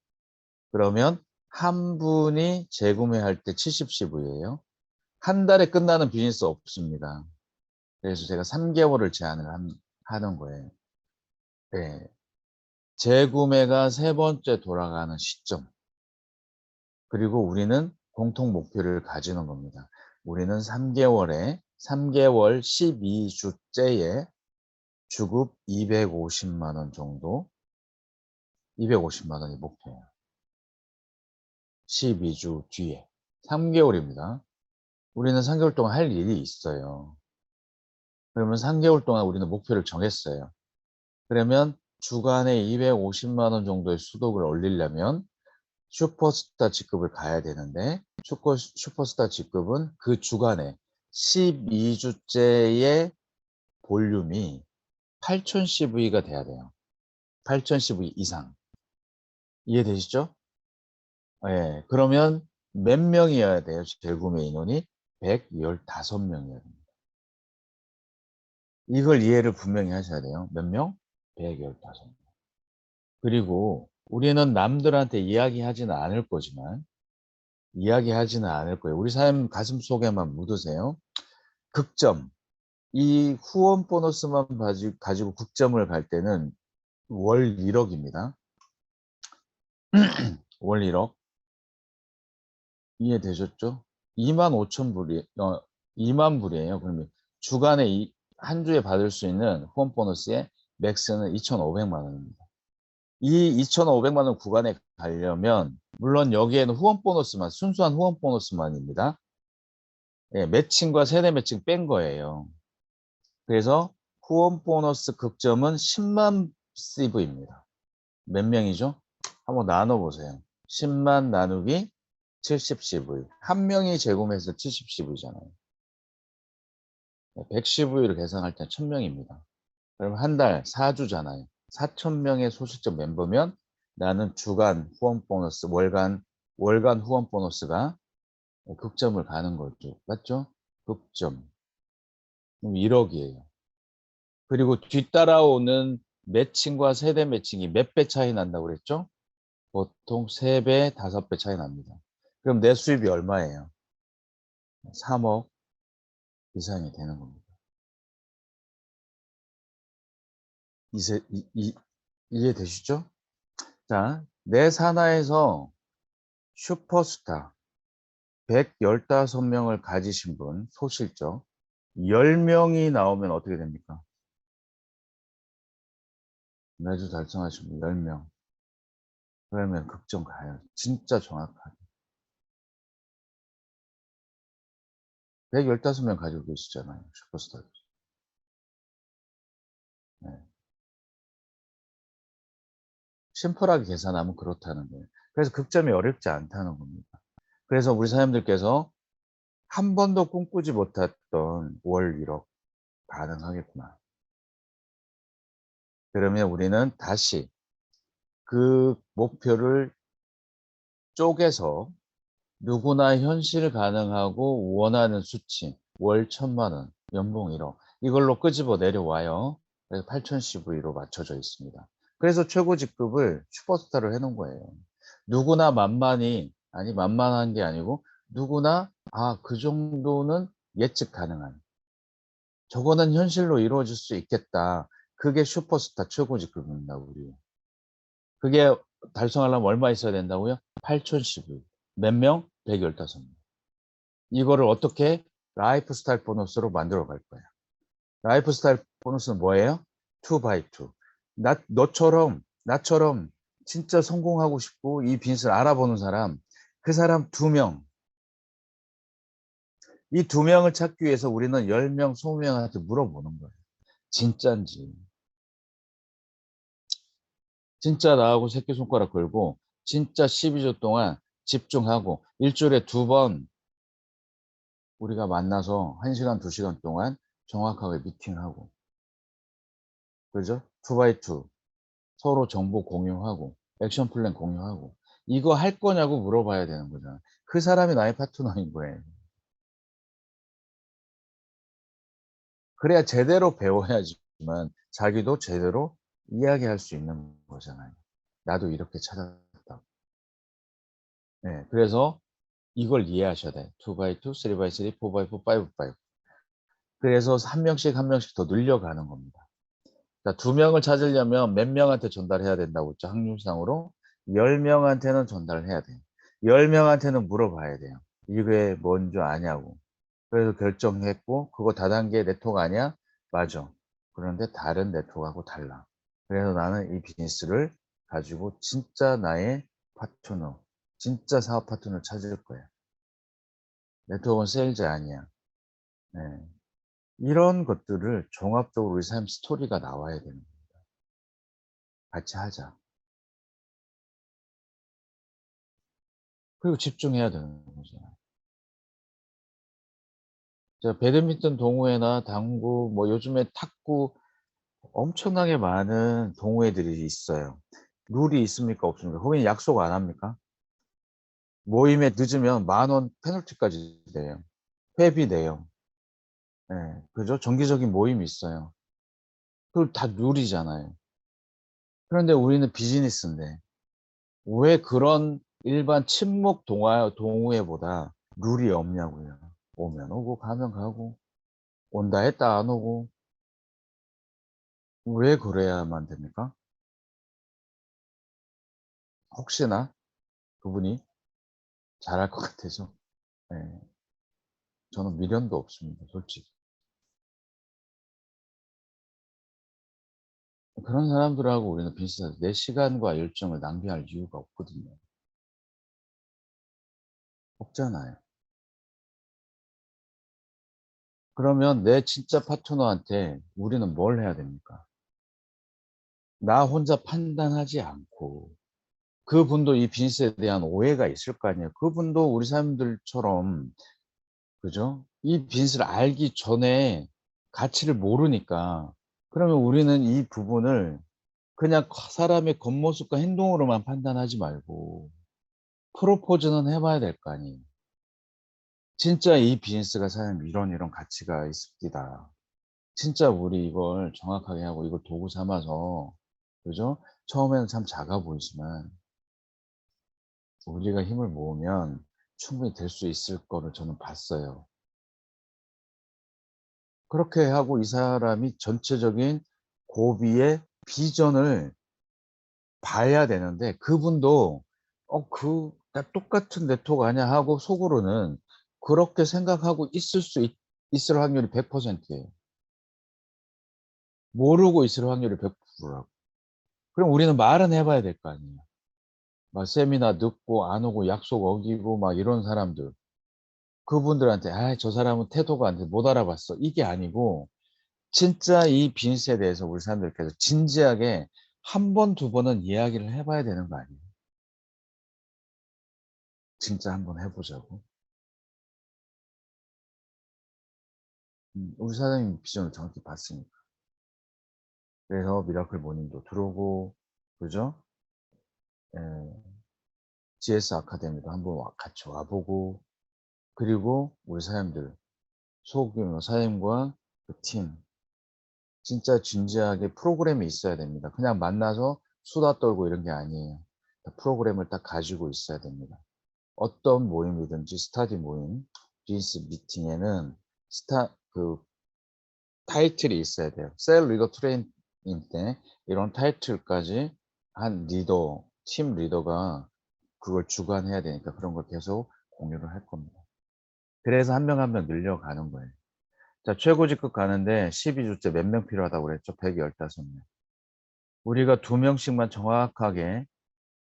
그러면 한 분이 재구매할 때 70CV예요. 한 달에 끝나는 비즈니스 없습니다. 그래서 제가 3개월을 제한을 하는 거예요. 네. 재구매가 세 번째 돌아가는 시점. 그리고 우리는 공통 목표를 가지는 겁니다. 우리는 3개월 12주째에 주급 250만 원 정도, 250만 원이 목표예요. 12주 뒤에. 3개월입니다. 우리는 3개월 동안 할 일이 있어요. 그러면 3개월 동안 우리는 목표를 정했어요. 그러면 주간에 250만 원 정도의 수독을 올리려면 슈퍼스타 직급을 가야 되는데 슈퍼스타 직급은 그 주간에 12주째의 볼륨이 8000CV가 돼야 돼요. 8000CV 이상. 이해되시죠? 예. 그러면 몇 명이어야 돼요? 재구매 인원이 115명이어야 됩니다. 이걸 이해를 분명히 하셔야 돼요. 몇 명? 115명. 그리고 우리는 남들한테 이야기하지는 않을 거지만 이야기하지는 않을 거예요. 우리 삶 가슴속에만 묻으세요. 극점. 이 후원 보너스만 가지고 극점을 갈 때는 월 1억입니다. 월 1억. 이해되셨죠? 25,000불이, 2만 불이에요. 그러면 주간에 한 주에 받을 수 있는 후원 보너스의 맥스는 2,500만 원입니다. 이 2,500만 원 구간에 가려면 물론 여기에는 후원 보너스만 순수한 후원 보너스만입니다. 예, 매칭과 세대 매칭 뺀 거예요. 그래서 후원 보너스 극점은 10만 CV입니다. 몇 명이죠? 한번 나눠보세요. 10만 나누기 70CV. 한 명이 제공해서 70CV잖아요. 100CV를 계산할 때 1000명입니다. 그럼 한 달 4주잖아요. 4,000명의 소실적 멤버면 나는 주간 후원 보너스, 월간 후원 보너스가 극점을 가는 거죠. 맞죠? 극점. 그럼 1억이에요. 그리고 뒤따라오는 매칭과 세대 매칭이 몇 배 차이 난다고 그랬죠? 보통 3배, 5배 차이 납니다. 그럼 내 수입이 얼마예요? 3억 이상이 되는 겁니다. 이해되시죠? 자, 내 산하에서 슈퍼스타 115명을 가지신 분, 소실적 10명이 나오면 어떻게 됩니까? 매주 달성하신 분 10명. 그러면 극점 가요. 진짜 정확하게. 115명 가지고 계시잖아요. 슈퍼스타. 네. 심플하게 계산하면 그렇다는 거예요. 그래서 극점이 어렵지 않다는 겁니다. 그래서 우리 사장님들께서 한 번도 꿈꾸지 못했던 월 1억 가능하겠구나. 그러면 우리는 다시 그 목표를 쪼개서 누구나 현실 가능하고 원하는 수치 월 1,000만 원, 연봉 1억 이걸로 끄집어 내려와요. 그래서 8,000CV로 맞춰져 있습니다. 그래서 최고 직급을 슈퍼스타를 해놓은 거예요. 누구나 만만한 게 아니고 누구나 그 정도는 예측 가능한 저거는 현실로 이루어질 수 있겠다. 그게 슈퍼스타 최고 직급입니다. 우리. 그게 달성하려면 얼마 있어야 된다고요? 8,010일. 몇 명? 115명. 이거를 어떻게 라이프 스타일 보너스로 만들어 갈 거야. 라이프 스타일 보너스는 뭐예요? 2x2. 나처럼 진짜 성공하고 싶고 이 빚을 알아보는 사람, 그 사람 2명. 이 2명을 찾기 위해서 우리는 10명, 20명한테 물어보는 거예요. 진짠지. 진짜 나하고 새끼손가락 걸고 진짜 12주 동안 집중하고 일주일에 2번 우리가 만나서 1시간, 2시간 동안 정확하게 미팅하고 그죠? 2x2 서로 정보 공유하고 액션 플랜 공유하고 이거 할 거냐고 물어봐야 되는 거잖아. 그 사람이 나의 파트너인 거예요. 그래야 제대로 배워야지만 자기도 제대로 이야기할 수 있는 거잖아요. 나도 이렇게 찾았다. 네, 그래서 이걸 이해하셔야 돼. 2x2, 3x3, 4x4, 5x5. 그래서 한 명씩 한 명씩 더 늘려가는 겁니다. 자, 2명을 찾으려면 몇 명한테 전달해야 된다고 했죠? 확률상으로 10명한테는 전달을 해야 돼요. 10명한테는 물어봐야 돼요. 이게 뭔지 아냐고. 그래서 결정했고 그거 다단계 네트워크 아니야? 맞아. 그런데 다른 네트워크하고 달라. 그래서 나는 이 비즈니스를 가지고 진짜 나의 파트너, 진짜 사업 파트너를 찾을 거야. 네트워크는 세일즈 아니야. 네. 이런 것들을 종합적으로 우리 삶 스토리가 나와야 되는 거예요. 같이 하자. 그리고 집중해야 되는 거죠. 제가 배드민턴 동호회나 당구 뭐 요즘에 탁구 엄청나게 많은 동호회들이 있어요. 룰이 있습니까 없습니까? 거기는 약속 안 합니까? 모임에 늦으면 10,000원 페널티까지 내요. 회비 내요. 예. 그죠? 정기적인 모임이 있어요. 그거 다 룰이잖아요. 그런데 우리는 비즈니스인데 왜 그런 일반 친목 동호회보다 룰이 없냐고요. 오면 오고 가면 가고 온다 했다 안 오고 왜 그래야만 됩니까? 혹시나 그분이 잘할 것 같아서. 예. 저는 미련도 없습니다, 솔직히. 그런 사람들하고 우리는 비슷하죠. 내 시간과 열정을 낭비할 이유가 없거든요. 없잖아요. 그러면 내 진짜 파트너한테 우리는 뭘 해야 됩니까? 나 혼자 판단하지 않고 그분도 이 비즈니스에 대한 오해가 있을 거 아니에요. 그분도 우리 사람들처럼 그죠? 이 비즈니스를 알기 전에 가치를 모르니까 그러면 우리는 이 부분을 그냥 사람의 겉모습과 행동으로만 판단하지 말고 프로포즈는 해 봐야 될 거 아니에요. 진짜 이 비즈니스가 사장님 이런 가치가 있습니다. 진짜 우리 이걸 정확하게 하고 이걸 도구 삼아서 그죠? 처음에는 참 작아 보이지만 우리가 힘을 모으면 충분히 될 수 있을 거를 저는 봤어요. 그렇게 하고 이 사람이 전체적인 고비의 비전을 봐야 되는데 그분도 '나 똑같은 네트워크 아니야.' 하고 속으로는 그렇게 생각하고 있을 확률이 100% 예요. 모르고 있을 확률이 100% 라고. 그럼 우리는 말은 해 봐야 될 거 아니에요. 막 세미나 늦고 안 오고 약속 어기고 막 이런 사람들. 그분들한테 '아이 저 사람은 태도가 안 돼. 못 알아봤어.' 이게 아니고 진짜 이 비즈니스에 대해서 우리 사람들께서 진지하게 한 번 두 번은 이야기를 해 봐야 되는 거 아니에요. 진짜 한번 해 보자고. 우리 사장님 비전을 정확히 봤으니까. 그래서 미라클 모닝도 들어오고 그죠? 예. GS 아카데미도 한번 같이 와 보고 그리고 우리 사장님들 소규모 사장님과 그 팀 진짜 진지하게 프로그램이 있어야 됩니다. 그냥 만나서 수다 떨고 이런 게 아니에요. 프로그램을 딱 가지고 있어야 됩니다. 어떤 모임이든지 스터디 모임, 비즈니스 미팅에는 타이틀이 있어야 돼요. 셀 리더 트레이닝 때 이런 타이틀까지 한 리더, 팀 리더가 그걸 주관해야 되니까 그런 걸 계속 공유를 할 겁니다. 그래서 한 명 한 명 늘려가는 거예요. 자 최고 직급 가는데 12주째 몇 명 필요하다고 그랬죠? 115명. 우리가 2명씩만 정확하게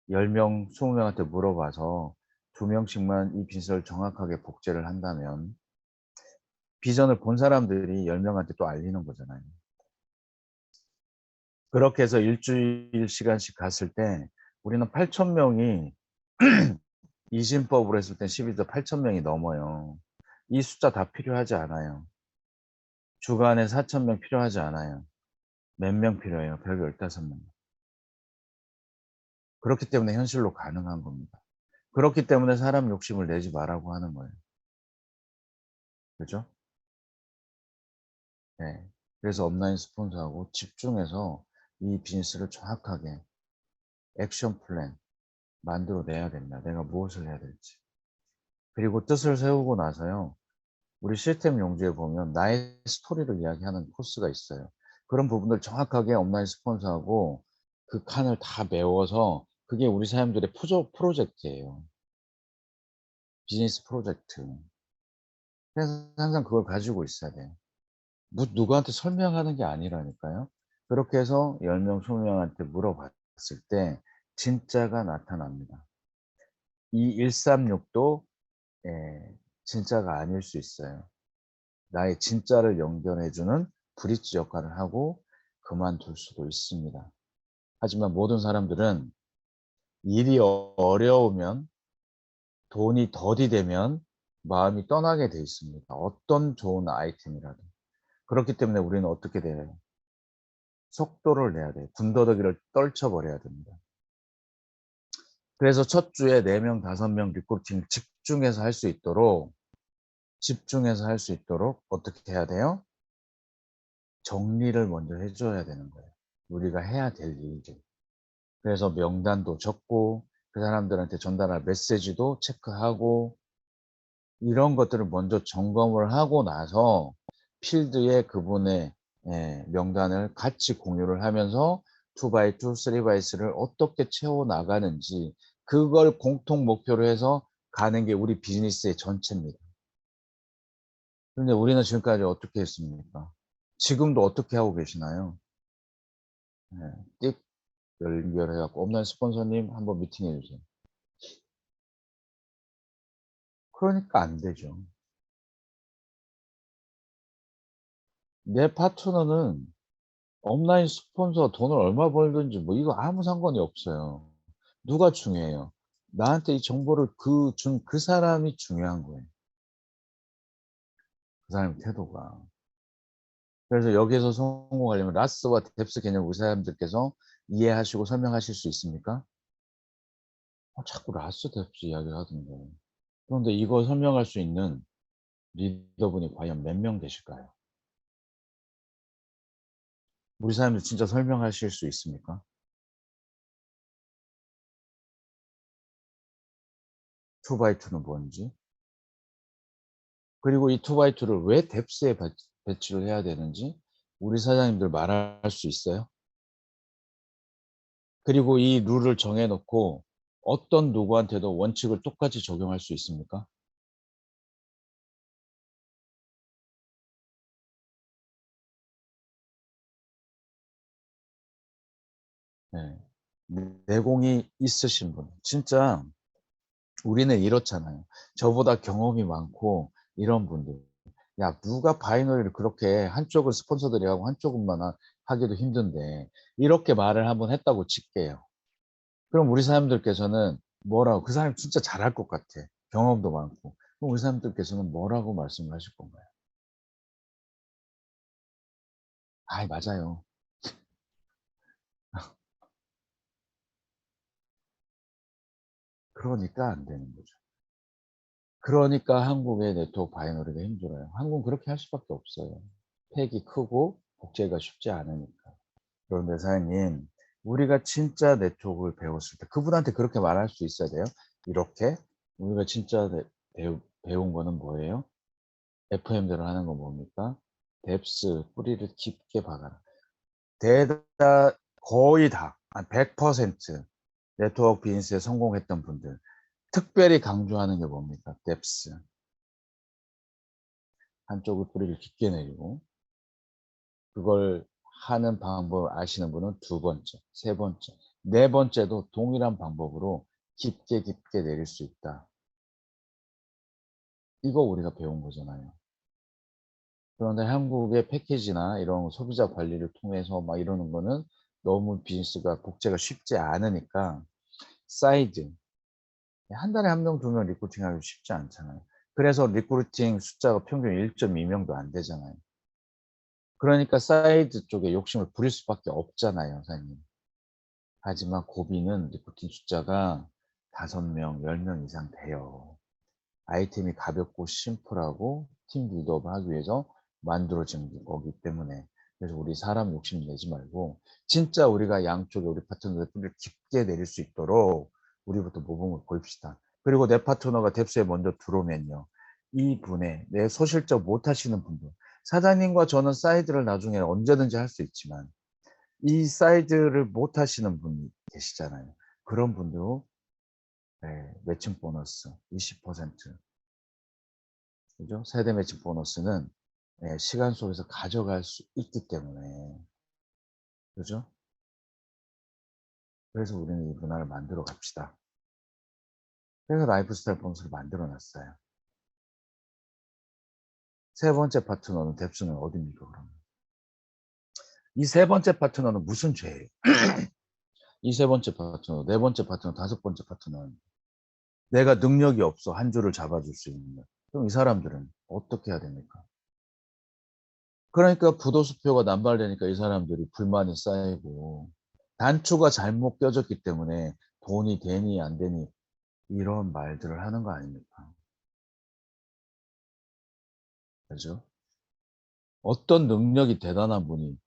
10명, 20명한테 물어봐서 2명씩만 이 비즈를 정확하게 복제를 한다면 비전을 본 사람들이 10명한테 또 알리는 거잖아요. 그렇게 해서 일주일 시간씩 갔을 때 우리는 8,000명이 이진법으로 했을 때 12도 8,000명이 넘어요. 이 숫자 다 필요하지 않아요. 주간에 4,000명 필요하지 않아요. 몇 명 필요해요? 115명. 그렇기 때문에 현실로 가능한 겁니다. 그렇기 때문에 사람 욕심을 내지 말라고 하는 거예요. 그죠? 네. 그래서 업라인 스폰서하고 집중해서 이 비즈니스를 정확하게 액션 플랜 만들어 내야 됩니다. 내가 무엇을 해야 될지. 그리고 뜻을 세우고 나서요. 우리 시스템 용지에 보면 나의 스토리를 이야기하는 코스가 있어요. 그런 부분들 정확하게 업라인 스폰서하고 그 칸을 다 메워서 그게 우리 사람들의 프로젝트예요. 비즈니스 프로젝트. 그래서 항상 그걸 가지고 있어야 돼요. 누구한테 설명하는 게 아니라니까요. 그렇게 해서 10명, 20명한테 물어봤을 때 진짜가 나타납니다. 이 136도 예 진짜가 아닐 수 있어요. 나의 진짜를 연결해주는 브릿지 역할을 하고 그만둘 수도 있습니다. 하지만 모든 사람들은 일이 어려우면 돈이 더디 되면 마음이 떠나게 돼 있습니다. 어떤 좋은 아이템이라도. 그렇기 때문에 우리는 어떻게 돼요? 속도를 내야 돼요. 군더더기를 떨쳐버려야 됩니다. 그래서 첫 주에 4명, 5명 리크루팅 집중해서 할 수 있도록 어떻게 해야 돼요? 정리를 먼저 해줘야 되는 거예요. 우리가 해야 될 일들. 그래서 명단도 적고 그 사람들한테 전달할 메시지도 체크하고 이런 것들을 먼저 점검을 하고 나서 필드에 그분의 명단을 같이 공유를 하면서 2x2, 3x3를 어떻게 채워 나가는지 그걸 공통 목표로 해서 가는 게 우리 비즈니스의 전체입니다. 그런데 우리는 지금까지 어떻게 했습니까? 지금도 어떻게 하고 계시나요? 띡 연결해갖고 업라인 스폰서님 한번 미팅해 주세요. 그러니까 안 되죠. 내 파트너는 업라인 스폰서 돈을 얼마 벌든지 뭐 이거 아무 상관이 없어요. 누가 중요해요? 나한테 이 정보를 준 그 사람이 중요한 거예요. 그 사람의 태도가. 그래서 여기에서 성공하려면 라스와 뎁스 개념 우리 사람들께서 이해하시고 설명하실 수 있습니까? 자꾸 라스 뎁스 이야기를 하던데. 그런데 이거 설명할 수 있는 리더분이 과연 몇 명 되실까요? 우리 사람들 진짜 설명하실 수 있습니까? 2x2는 뭔지, 그리고 이 2x2를 왜 뎁스에 배치를 해야 되는지 우리 사장님들 말할 수 있어요? 그리고 이 룰을 정해 놓고 어떤 누구한테도 원칙을 똑같이 적용할 수 있습니까? 네. 내공이 있으신 분. 진짜 우리는 이렇잖아요. 저보다 경험이 많고 이런 분들. 야, 누가 바이너리를 그렇게 한쪽은 스폰서들이 하고 한쪽은만 하기도 힘든데 이렇게 말을 한번 했다고 칠게요. 그럼 우리 사람들께서는 뭐라고 그 사람이 진짜 잘할 것 같아. 경험도 많고. 그럼 우리 사람들께서는 뭐라고 말씀을 하실 건가요? 아이, 맞아요. 그러니까 안 되는 거죠. 그러니까 한국의 네트워크 바이너리가 힘들어요. 한국은 그렇게 할 수밖에 없어요. 팩이 크고 복제가 쉽지 않으니까. 그런데 사장님, 우리가 진짜 네트워크를 배웠을 때 그분한테 그렇게 말할 수 있어야 돼요. 이렇게 우리가 진짜 배운 거는 뭐예요? FM대로 하는 건 뭡니까? 뎁스 뿌리를 깊게 박아라. 거의 다, 한 100% 네트워크 비즈니스에 성공했던 분들 특별히 강조하는 게 뭡니까? 뎁스. 한쪽을 뿌리를 깊게 내리고 그걸 하는 방법을 아시는 분은 두 번째, 세 번째, 네 번째도 동일한 방법으로 깊게 깊게 내릴 수 있다. 이거 우리가 배운 거잖아요. 그런데 한국의 패키지나 이런 소비자 관리를 통해서 막 이러는 거는 너무 비즈니스가 복제가 쉽지 않으니까 사이드, 한 달에 한 명, 두 명 리크루팅 하기 쉽지 않잖아요. 그래서 리크루팅 숫자가 평균 1.2명도 안 되잖아요. 그러니까 사이드 쪽에 욕심을 부릴 수밖에 없잖아요, 사장님. 하지만 고비는 리크루팅 숫자가 5명, 10명 이상 돼요. 아이템이 가볍고 심플하고 팀 빌드업을 하기 위해서 만들어진 거기 때문에. 그래서 우리 사람 욕심 내지 말고 진짜 우리가 양쪽에 우리 파트너들 뿌리를 깊게 내릴 수 있도록 우리부터 모범을 보입시다. 그리고 내 파트너가 뎁스에 먼저 들어오면요. 이분의 내 소실적 못 하시는 분들, 사장님과 저는 사이드를 나중에 언제든지 할 수 있지만 이 사이드를 못 하시는 분이 계시잖아요. 그런 분도 매칭 보너스 20%, 그죠? 세대 매칭 보너스는 시간 속에서 가져갈 수 있기 때문에, 그죠? 그래서 우리는 이 문화를 만들어 갑시다. 그래서 라이프스타일 보너스를 만들어 놨어요. 세 번째 파트너는 뎁스는 어딥니까, 그러면? 이 세 번째 파트너는 무슨 죄예요? 이 세 번째 파트너, 네 번째 파트너, 다섯 번째 파트너는 내가 능력이 없어 한 줄을 잡아줄 수 있는. 그럼 이 사람들은 어떻게 해야 됩니까? 그러니까 부도수표가 남발되니까 이 사람들이 불만이 쌓이고 단추가 잘못 껴졌기 때문에 돈이 되니 안 되니 이런 말들을 하는 거 아닙니까? 그죠? 어떤 능력이 대단한 분이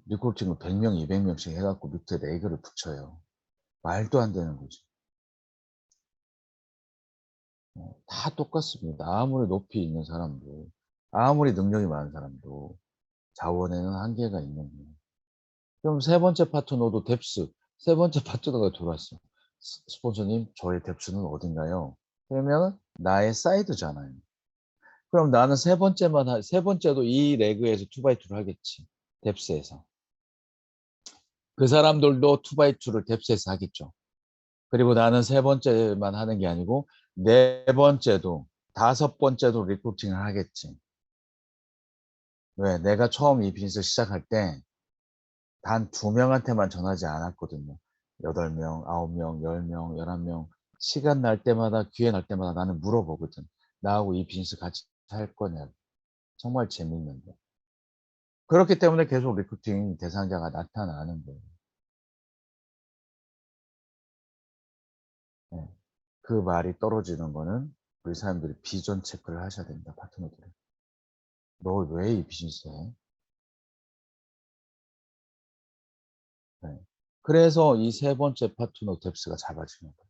리크루팅을 100명, 200명씩 해갖고 밑에 레이그를 붙여요. 말도 안 되는 거지. 다 똑같습니다. 아무리 높이 있는 사람도, 아무리 능력이 많은 사람도 자원에는 한계가 있는 거예요. 그럼 세 번째 파트너도 뎁스, 세 번째 파트너가 들어왔어. 스폰서님, 저의 뎁스는 어딘가요? 그러면 나의 사이드잖아요. 그럼 나는 세 번째도 이 레그에서 투바이투를 하겠지. 뎁스에서. 그 사람들도 투바이투를 뎁스에서 하겠죠. 그리고 나는 세 번째만 하는 게 아니고 네 번째도 다섯 번째도 리크루팅을 하겠지. 왜? 내가 처음 이 비즈니스 시작할 때 단 2명한테만 전하지 않았거든요. 8명, 9명, 10명, 11명. 시간 날 때마다, 기회 날 때마다 나는 물어보거든. 나하고 이 비즈니스 같이 할 거냐. 정말 재밌는데. 그렇기 때문에 계속 리크루팅 대상자가 나타나는 거예요. 네. 그 말이 떨어지는 거는 우리 사람들이 비전 체크를 하셔야 됩니다. 파트너들이. 너 왜 이 비즈니스 해? 네. 그래서 이 세 번째 파트너 뎁스가 잡아지는 거예요.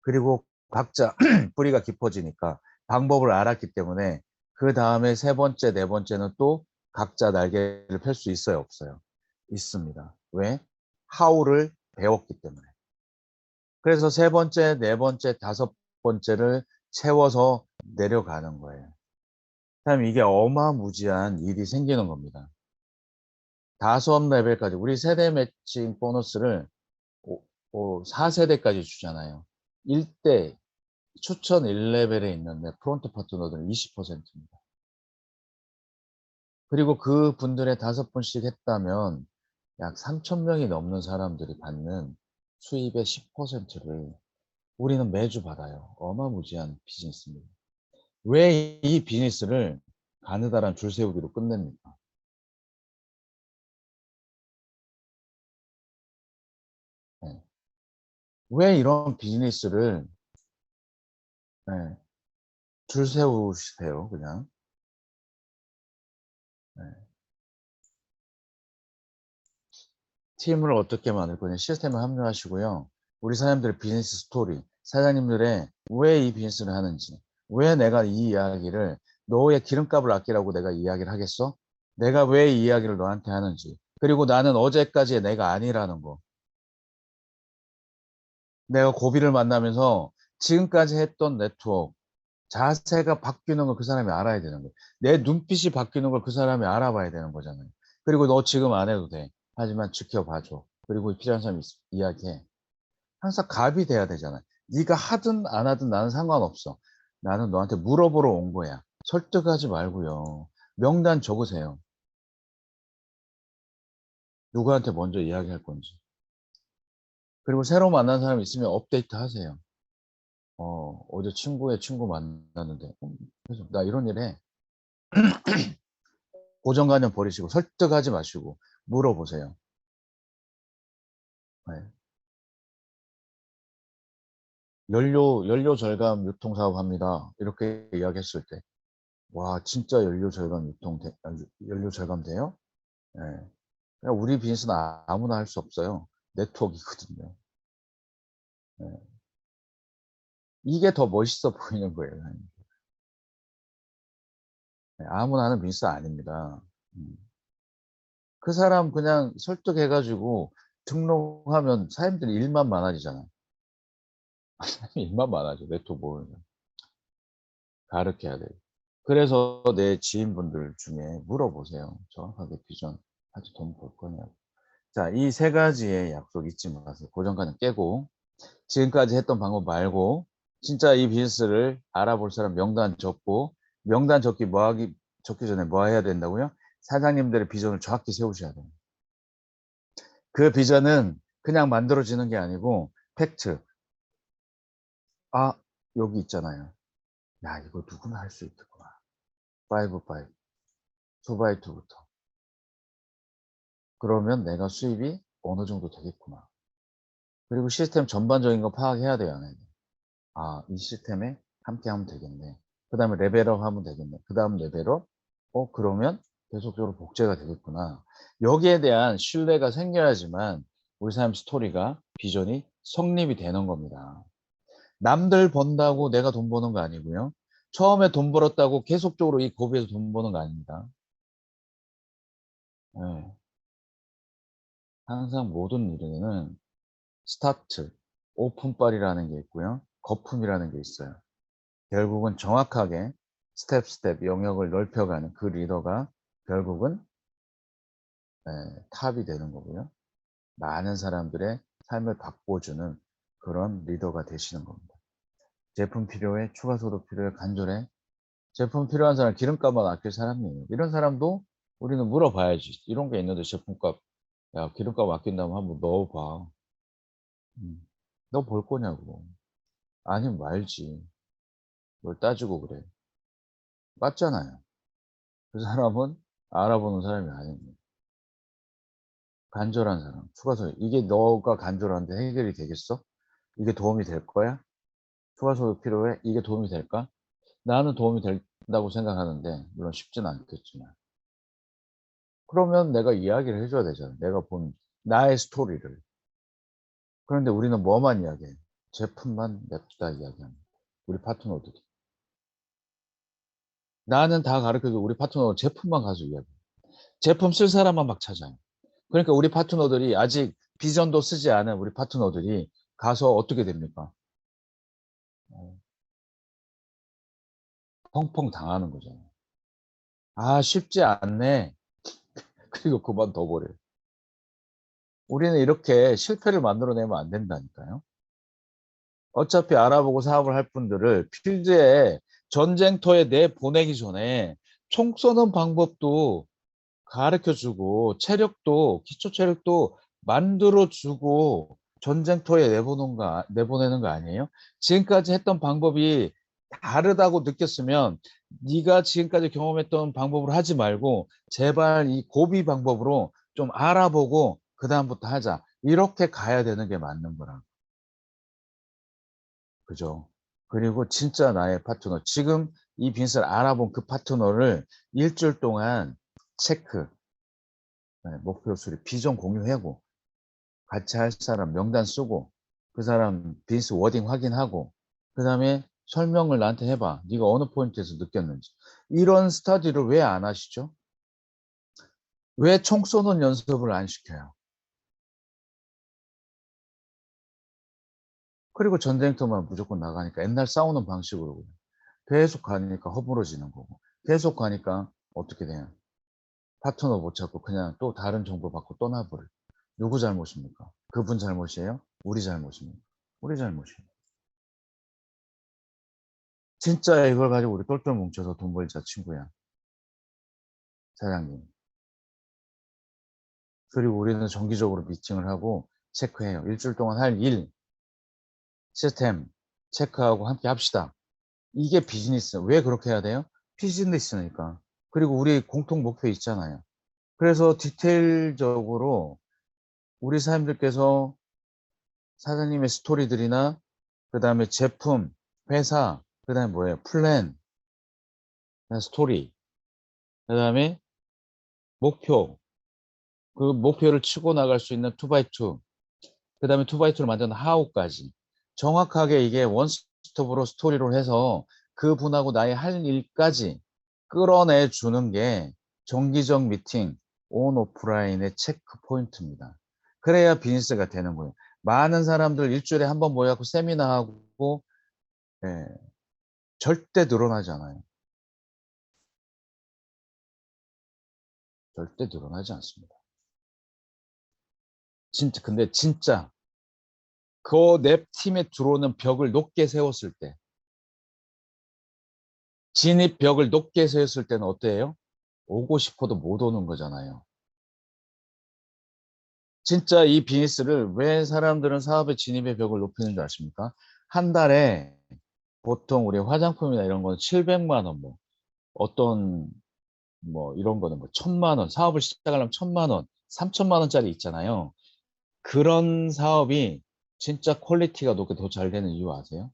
그리고 각자 뿌리가 깊어지니까 방법을 알았기 때문에 그 다음에 세 번째, 네 번째는 또 각자 날개를 펼 수 있어요, 없어요? 있습니다. 왜? 하우를 배웠기 때문에. 그래서 세 번째, 네 번째, 다섯 번째를 채워서 내려가는 거예요. 그다음 이게 어마무지한 일이 생기는 겁니다. 5레벨까지 우리 세대 매칭 보너스를 4세대까지 주잖아요. 1대 추천 1레벨에 있는 프론트 파트너들은 20%입니다. 그리고 그 분들의 5분씩 했다면 약 3,000명이 넘는 사람들이 받는 수입의 10%를 우리는 매주 받아요. 어마무지한 비즈니스입니다. 왜 이 비즈니스를 가느다란 줄 세우기로 끝냅니까? 네. 왜 이런 비즈니스를 네, 줄 세우세요, 그냥? 네. 팀을 어떻게 만들 거냐, 시스템을 합류하시고요. 우리 사장님들의 비즈니스 스토리, 사장님들의 왜 이 비즈니스를 하는지, 왜 내가 이 이야기를, 너의 기름값을 아끼라고 내가 이야기를 하겠어? 내가 왜 이 이야기를 너한테 하는지, 그리고 나는 어제까지의 내가 아니라는 거. 내가 고비를 만나면서 지금까지 했던 네트워크, 자세가 바뀌는 걸 그 사람이 알아야 되는 거예요. 내 눈빛이 바뀌는 걸 그 사람이 알아봐야 되는 거잖아요. 그리고 너 지금 안 해도 돼. 하지만 지켜봐줘. 그리고 필요한 사람이 이야기해. 항상 갑이 돼야 되잖아. 네가 하든 안 하든 나는 상관없어. 나는 너한테 물어보러 온 거야. 설득하지 말고요. 명단 적으세요. 누구한테 먼저 이야기할 건지. 그리고 새로 만난 사람 있으면 업데이트 하세요. 어제 친구의 친구 만났는데 그래서 나 이런 일 해. 고정관념 버리시고 설득하지 마시고 물어보세요. 네. 연료 절감 유통 사업 합니다. 이렇게 이야기했을 때, 와, 진짜 연료 절감 돼요? 네. 그냥 우리 비즈니스는 아무나 할 수 없어요. 네트워크이거든요. 네. 이게 더 멋있어 보이는 거예요. 네. 아무나 하는 비즈니스 아닙니다. 음. 그 사람 그냥 설득해가지고 등록하면 사람들이 일만 많아지잖아. 일만 많아져. 네트워크 모으면. 가르쳐야 돼요. 그래서 내 지인분들 중에 물어보세요. 정확하게 비전, 아직 돈 벌 거냐고. 자, 이 세 가지의 약속 잊지 마세요. 고정관념 깨고, 지금까지 했던 방법 말고, 진짜 이 비즈니스를 알아볼 사람 명단 적고, 명단 적기 전에 뭐 해야 된다고요? 사장님들의 비전을 정확히 세우셔야 돼요. 그 비전은 그냥 만들어지는 게 아니고 팩트. 아, 여기 있잖아요. 야, 이거 누구나 할 수 있겠구나. 5, 5, 2x2부터. 그러면 내가 수입이 어느 정도 되겠구나. 그리고 시스템 전반적인 거 파악해야 돼요, 안 해야 돼요? 아, 이 시스템에 함께 하면 되겠네. 그 다음에 레벨업 하면 되겠네. 그 다음 레벨업? 그러면 계속적으로 복제가 되겠구나. 여기에 대한 신뢰가 생겨야지만 우리 삶 스토리가, 비전이 성립이 되는 겁니다. 남들 번다고 내가 돈 버는 거 아니고요. 처음에 돈 벌었다고 계속적으로 이 고비에서 돈 버는 거 아닙니다. 네. 항상 모든 일에는 스타트, 오픈빨이라는 게 있고요. 거품이라는 게 있어요. 결국은 정확하게 스텝 영역을 넓혀가는 그 리더가 결국은 탑이 되는 거고요. 많은 사람들의 삶을 바꿔주는 그런 리더가 되시는 겁니다. 제품 필요해? 추가 소득 필요해? 간절해? 제품 필요한 사람 기름값만 아낄 사람이에요. 이런 사람도 우리는 물어봐야지. 이런 게 있는데 제품값, 야, 기름값 아낀다면 한번 넣어봐. 너 볼 거냐고. 아니면 말지. 뭘 따지고 그래. 맞잖아요. 그 사람은 알아보는 사람이 아닙니다. 간절한 사람, 추가소득. 이게 너가 간절한데 해결이 되겠어? 이게 도움이 될 거야? 추가소득 필요해? 이게 도움이 될까? 나는 도움이 된다고 생각하는데, 물론 쉽진 않겠지만. 그러면 내가 이야기를 해줘야 되잖아. 내가 본 나의 스토리를. 그런데 우리는 뭐만 이야기해? 제품만 냅두다 이야기합니다. 우리 파트너들이. 나는 다 가르쳐도 우리 파트너 제품만 가지고 이야기해. 제품 쓸 사람만 막 찾아요. 그러니까 우리 파트너들이 아직 비전도 쓰지 않은 우리 파트너들이 가서 어떻게 됩니까? 어, 펑펑 당하는 거잖아요. 아, 쉽지 않네. 그리고 그만둬버려요. 우리는 이렇게 실패를 만들어내면 안 된다니까요. 어차피 알아보고 사업을 할 분들을 필드에 전쟁터에 내보내기 전에 총 쏘는 방법도 가르쳐주고 체력도 기초 체력도 만들어주고 전쟁터에 내보내는 거 아니에요? 지금까지 했던 방법이 다르다고 느꼈으면 네가 지금까지 경험했던 방법으로 하지 말고 제발 이 고비 방법으로 좀 알아보고 그 다음부터 하자. 이렇게 가야 되는 게 맞는 거라. 그죠? 그리고 진짜 나의 파트너. 지금 이 빈스를 알아본 그 파트너를 일주일 동안 체크, 목표 수립, 비전 공유하고 같이 할 사람 명단 쓰고 그 사람 빈스 워딩 확인하고 그 다음에 설명을 나한테 해봐. 네가 어느 포인트에서 느꼈는지. 이런 스터디를 왜 안 하시죠? 왜 총 쏘는 연습을 안 시켜요? 그리고 전쟁터만 무조건 나가니까 옛날 싸우는 방식으로 그래. 계속 가니까 허물어지는 거고 계속 가니까 어떻게 돼요? 파트너 못 찾고 그냥 또 다른 정보 받고 떠나버려. 누구 잘못입니까? 그분 잘못이에요? 우리 잘못입니까? 우리 잘못이에요. 진짜 이걸 가지고 우리 똘똘 뭉쳐서 돈 벌자 친구야. 사장님. 그리고 우리는 정기적으로 미팅을 하고 체크해요. 일주일 동안 할 일, 시스템 체크하고 함께 합시다. 이게 비즈니스. 왜 그렇게 해야 돼요? 비즈니스니까. 그리고 우리 공통 목표 있잖아요. 그래서 디테일적으로 우리 사장님들께서 사장님의 스토리들이나 그 다음에 제품, 회사, 그 다음에 뭐예요? 플랜, 스토리, 그 다음에 목표, 그 목표를 치고 나갈 수 있는 2x2, 그 다음에 2x2를 만드는 하우까지 정확하게 이게 원스톱으로 스토리로 해서 그분하고 나의 할 일까지 끌어내 주는 게 정기적 미팅, 온 오프라인의 체크 포인트입니다. 그래야 비즈니스가 되는 거예요. 많은 사람들 일주일에 한 번 모여갖고 세미나하고 예, 절대 늘어나지 않아요. 절대 늘어나지 않습니다. 진짜 근데 진짜 그 내 팀에 들어오는 벽을 높게 세웠을 때 진입벽을 높게 세웠을 때는 어때요? 오고 싶어도 못 오는 거잖아요. 진짜 이 비즈니스를 왜 사람들은 사업의 진입의 벽을 높이는 줄 아십니까? 한 달에 보통 우리 화장품이나 이런 건 700만 원, 뭐 어떤 뭐 이런 거는 뭐 1000만 원, 사업을 시작하려면 1000만 원, 3000만 원짜리 있잖아요. 그런 사업이 진짜 퀄리티가 높게 더 잘 되는 이유 아세요?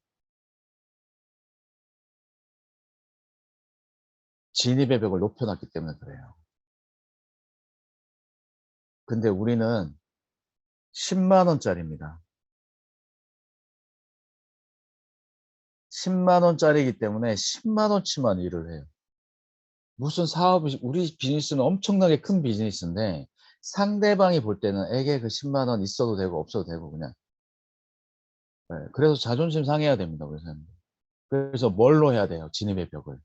진입의 벽을 높여놨기 때문에 그래요. 근데 우리는 10만 원짜리입니다. 10만 원짜리이기 때문에 10만 원치만 일을 해요. 무슨 사업이, 우리 비즈니스는 엄청나게 큰 비즈니스인데 상대방이 볼 때는 에게 그 10만 원 있어도 되고 없어도 되고 그냥. 네, 그래서 자존심 상해야 됩니다, 우리 사람들. 그래서 뭘로 해야 돼요? 진입의 벽을.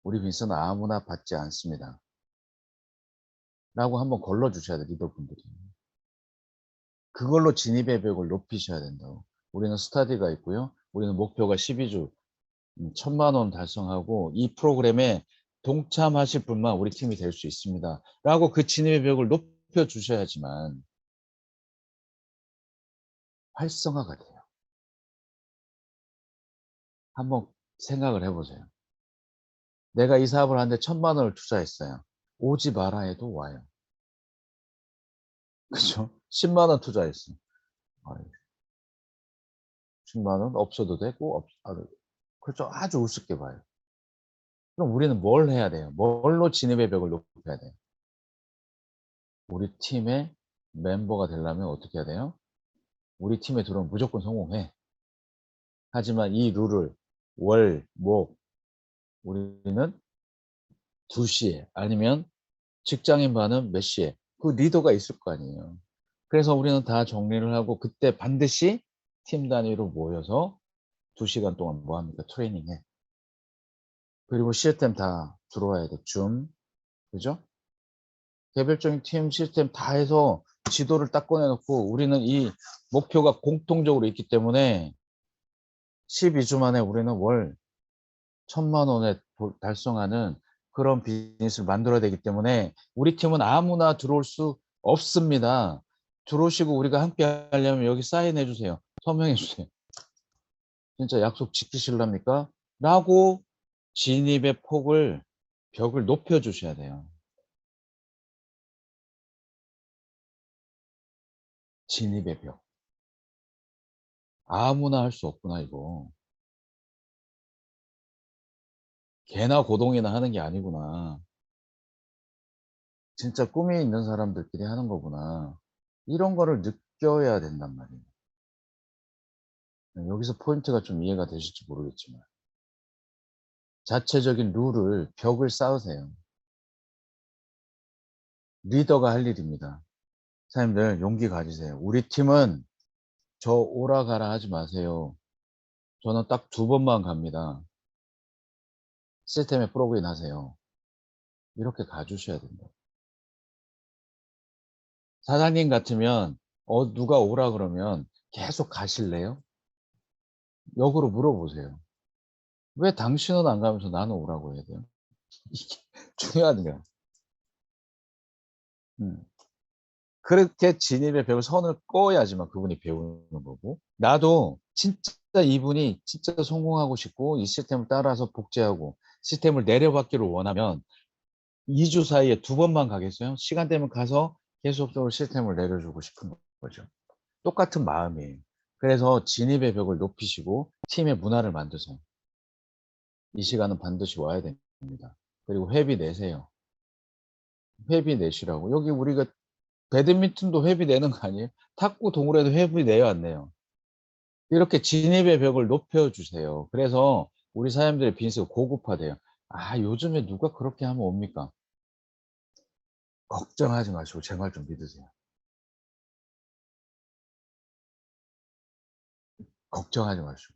우리 비즈니스는 아무나 받지 않습니다. 라고 한번 걸러주셔야 돼요, 리더분들이. 그걸로 진입의 벽을 높이셔야 된다고. 우리는 스타디가 있고요. 우리는 목표가 12주 1000만 원 달성하고 이 프로그램에 동참하실 분만 우리 팀이 될 수 있습니다. 라고 그 진입의 벽을 높여 주셔야지만 활성화가 돼요. 한번 생각을 해보세요. 내가 이 사업을 하는데 1000만 원을 투자했어요. 오지 마라 해도 와요. 그죠? 10만 원 투자했어. 10만 원 없어도 되고, 그렇죠. 아주 우습게 봐요. 그럼 우리는 뭘 해야 돼요? 뭘로 진입의 벽을 높여야 돼요? 우리 팀의 멤버가 되려면 어떻게 해야 돼요? 우리 팀에 들어오면 무조건 성공해. 하지만 이 룰을 월, 목, 우리는 2시에 아니면 직장인 반은 몇 시에 그 리더가 있을 거 아니에요. 그래서 우리는 다 정리를 하고 그때 반드시 팀 단위로 모여서 2시간 동안 뭐 합니까? 트레이닝해. 그리고 시스템 다 들어와야 돼. 줌, 그죠? 개별적인 팀 시스템 다 해서 지도를 딱 꺼내놓고 우리는 이 목표가 공통적으로 있기 때문에 12주 만에 우리는 월 1000만 원에 달성하는 그런 비즈니스를 만들어야 되기 때문에 우리 팀은 아무나 들어올 수 없습니다. 들어오시고 우리가 함께 하려면 여기 사인해 주세요. 서명해 주세요. 진짜 약속 지키실랍니까? 라고 진입의 폭을, 벽을 높여 주셔야 돼요. 진입의 벽. 아무나 할 수 없구나 이거. 개나 고동이나 하는 게 아니구나. 진짜 꿈이 있는 사람들끼리 하는 거구나. 이런 거를 느껴야 된단 말이에요. 여기서 포인트가 좀 이해가 되실지 모르겠지만 자체적인 룰을, 벽을 쌓으세요. 리더가 할 일입니다. 사장님들 용기 가지세요. 우리 팀은 저 오라 가라 하지 마세요. 저는 딱 2번만 갑니다. 시스템에 프로그인 하세요. 이렇게 가주셔야 된다. 사장님 같으면 누가 오라 그러면 계속 가실래요? 역으로 물어보세요. 왜 당신은 안 가면서 나는 오라고 해야 돼요? 이게 중요한 거야. 음. 그렇게 진입의 벽을 선을 꺼야지만 그분이 배우는 거고 나도 진짜 이분이 진짜 성공하고 싶고 이 시스템을 따라서 복제하고 시스템을 내려받기를 원하면 2주 사이에 2번만 가겠어요? 시간 되면 가서 계속적으로 시스템을 내려주고 싶은 거죠. 똑같은 마음이에요. 그래서 진입의 벽을 높이시고 팀의 문화를 만드세요. 이 시간은 반드시 와야 됩니다. 그리고 회비 내세요. 회비 내시라고. 여기 우리가 배드민턴도 회비 내는 거 아니에요? 탁구 동호회도 회비 내요, 안 내요? 이렇게 진입의 벽을 높여주세요. 그래서 우리 사람들의 비즈니스가 고급화돼요. 아, 요즘에 누가 그렇게 하면 옵니까? 걱정하지 마시고 제 말 좀 믿으세요. 걱정하지 마시고.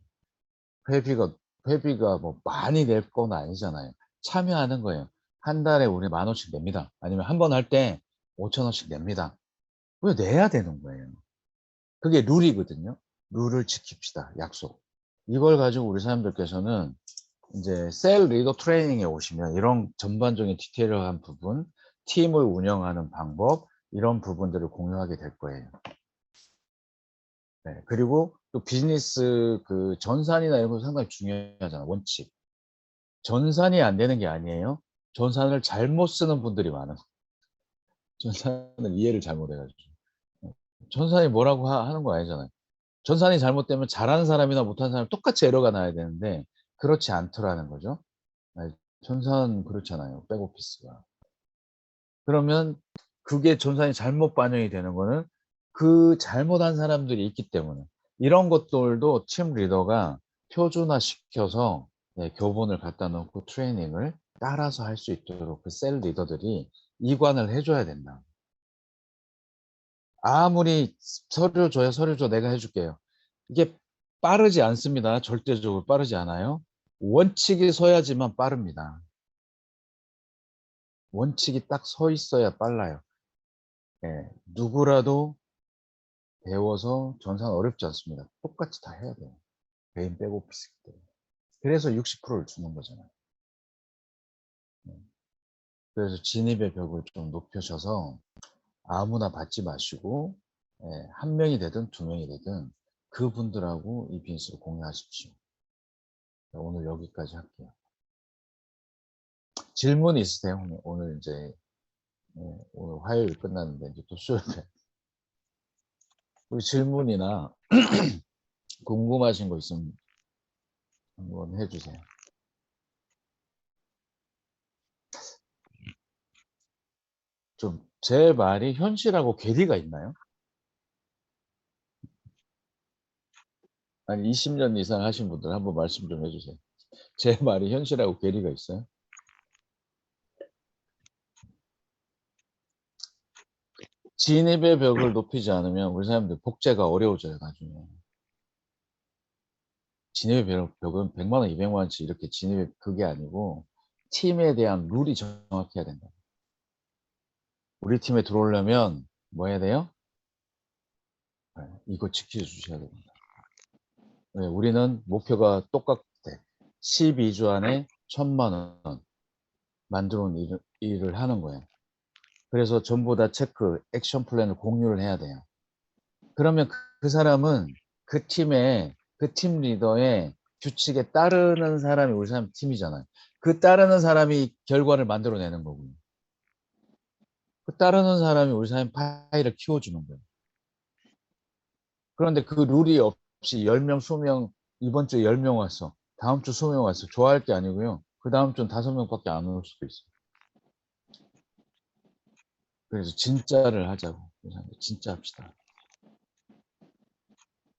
회비가, 회비가 뭐 많이 낼 건 아니잖아요. 참여하는 거예요. 한 달에 우리 10,000원씩 냅니다. 아니면 한 번 할 때 5,000원씩 냅니다. 왜 내야 되는 거예요? 그게 룰이거든요. 룰을 지킵시다. 약속. 이걸 가지고 우리 사람들께서는 이제 셀 리더 트레이닝에 오시면 이런 전반적인 디테일한 부분, 팀을 운영하는 방법, 이런 부분들을 공유하게 될 거예요. 네, 그리고 또 비즈니스 그 전산이나 이런 거 상당히 중요하잖아, 원칙. 전산이 안 되는 게 아니에요. 전산을 잘못 쓰는 분들이 많아. 전산을 이해를 잘못해가지고. 전산이 뭐라고 하는 거 아니잖아요. 전산이 잘못되면 잘하는 사람이나 못하는 사람 똑같이 에러가 나야 되는데 그렇지 않더라는 거죠. 아니, 전산 그렇잖아요. 백오피스가. 그러면 그게 전산이 잘못 반영이 되는 거는 그 잘못한 사람들이 있기 때문에 이런 것들도 팀 리더가 표준화 시켜서 교본을 갖다 놓고 트레이닝을 따라서 할 수 있도록 그 셀 리더들이 이관을 해줘야 된다. 아무리 서류 줘요, 서류 줘, 내가 해줄게요. 이게 빠르지 않습니다. 절대적으로 빠르지 않아요. 원칙이 서야지만 빠릅니다. 원칙이 딱 서 있어야 빨라요. 예, 누구라도 배워서 전산 어렵지 않습니다. 똑같이 다 해야 돼요. 개인 백오피스기 때문에. 그래서 60%를 주는 거잖아요. 예. 그래서 진입의 벽을 좀 높여셔서 아무나 받지 마시고, 예, 한 명이 되든 두 명이 되든 그분들하고 이 비즈니스를 공유하십시오. 오늘 여기까지 할게요. 질문 있으세요? 오늘 이제 오늘 화요일 끝났는데 이제 또 수요일에 우리 질문이나 궁금하신 거 있으면 한번 해주세요. 좀 제 말이 현실하고 괴리가 있나요? 아니 20년 이상 하신 분들 한번 말씀 좀 해주세요. 제 말이 현실하고 괴리가 있어요? 진입의 벽을 높이지 않으면 우리 사람들 복제가 어려워져요, 나중에. 진입의 벽은 100만 원, 200만 원치 이렇게 진입의 그게 아니고 팀에 대한 룰이 정확해야 된다. 우리 팀에 들어오려면 뭐 해야 돼요? 네, 이거 지켜주셔야 됩니다. 네, 우리는 목표가 똑같대. 12주 안에 1,000만 원 만들어 온 일을 하는 거예요. 그래서 전부 다 체크, 액션 플랜을 공유를 해야 돼요. 그러면 그 사람은 그 팀의, 그 팀 리더의 규칙에 따르는 사람이 우리 사람 팀이잖아요. 그 따르는 사람이 결과를 만들어내는 거고요. 그 따르는 사람이 우리 사람 파일을 키워주는 거예요. 그런데 그 룰이 없이 10명, 20명, 이번 주에 10명 왔어. 다음 주 20명 왔어. 좋아할 게 아니고요. 그 다음 주는 5명밖에 안 올 수도 있어요. 그래서 진짜를 하자고. 진짜 합시다.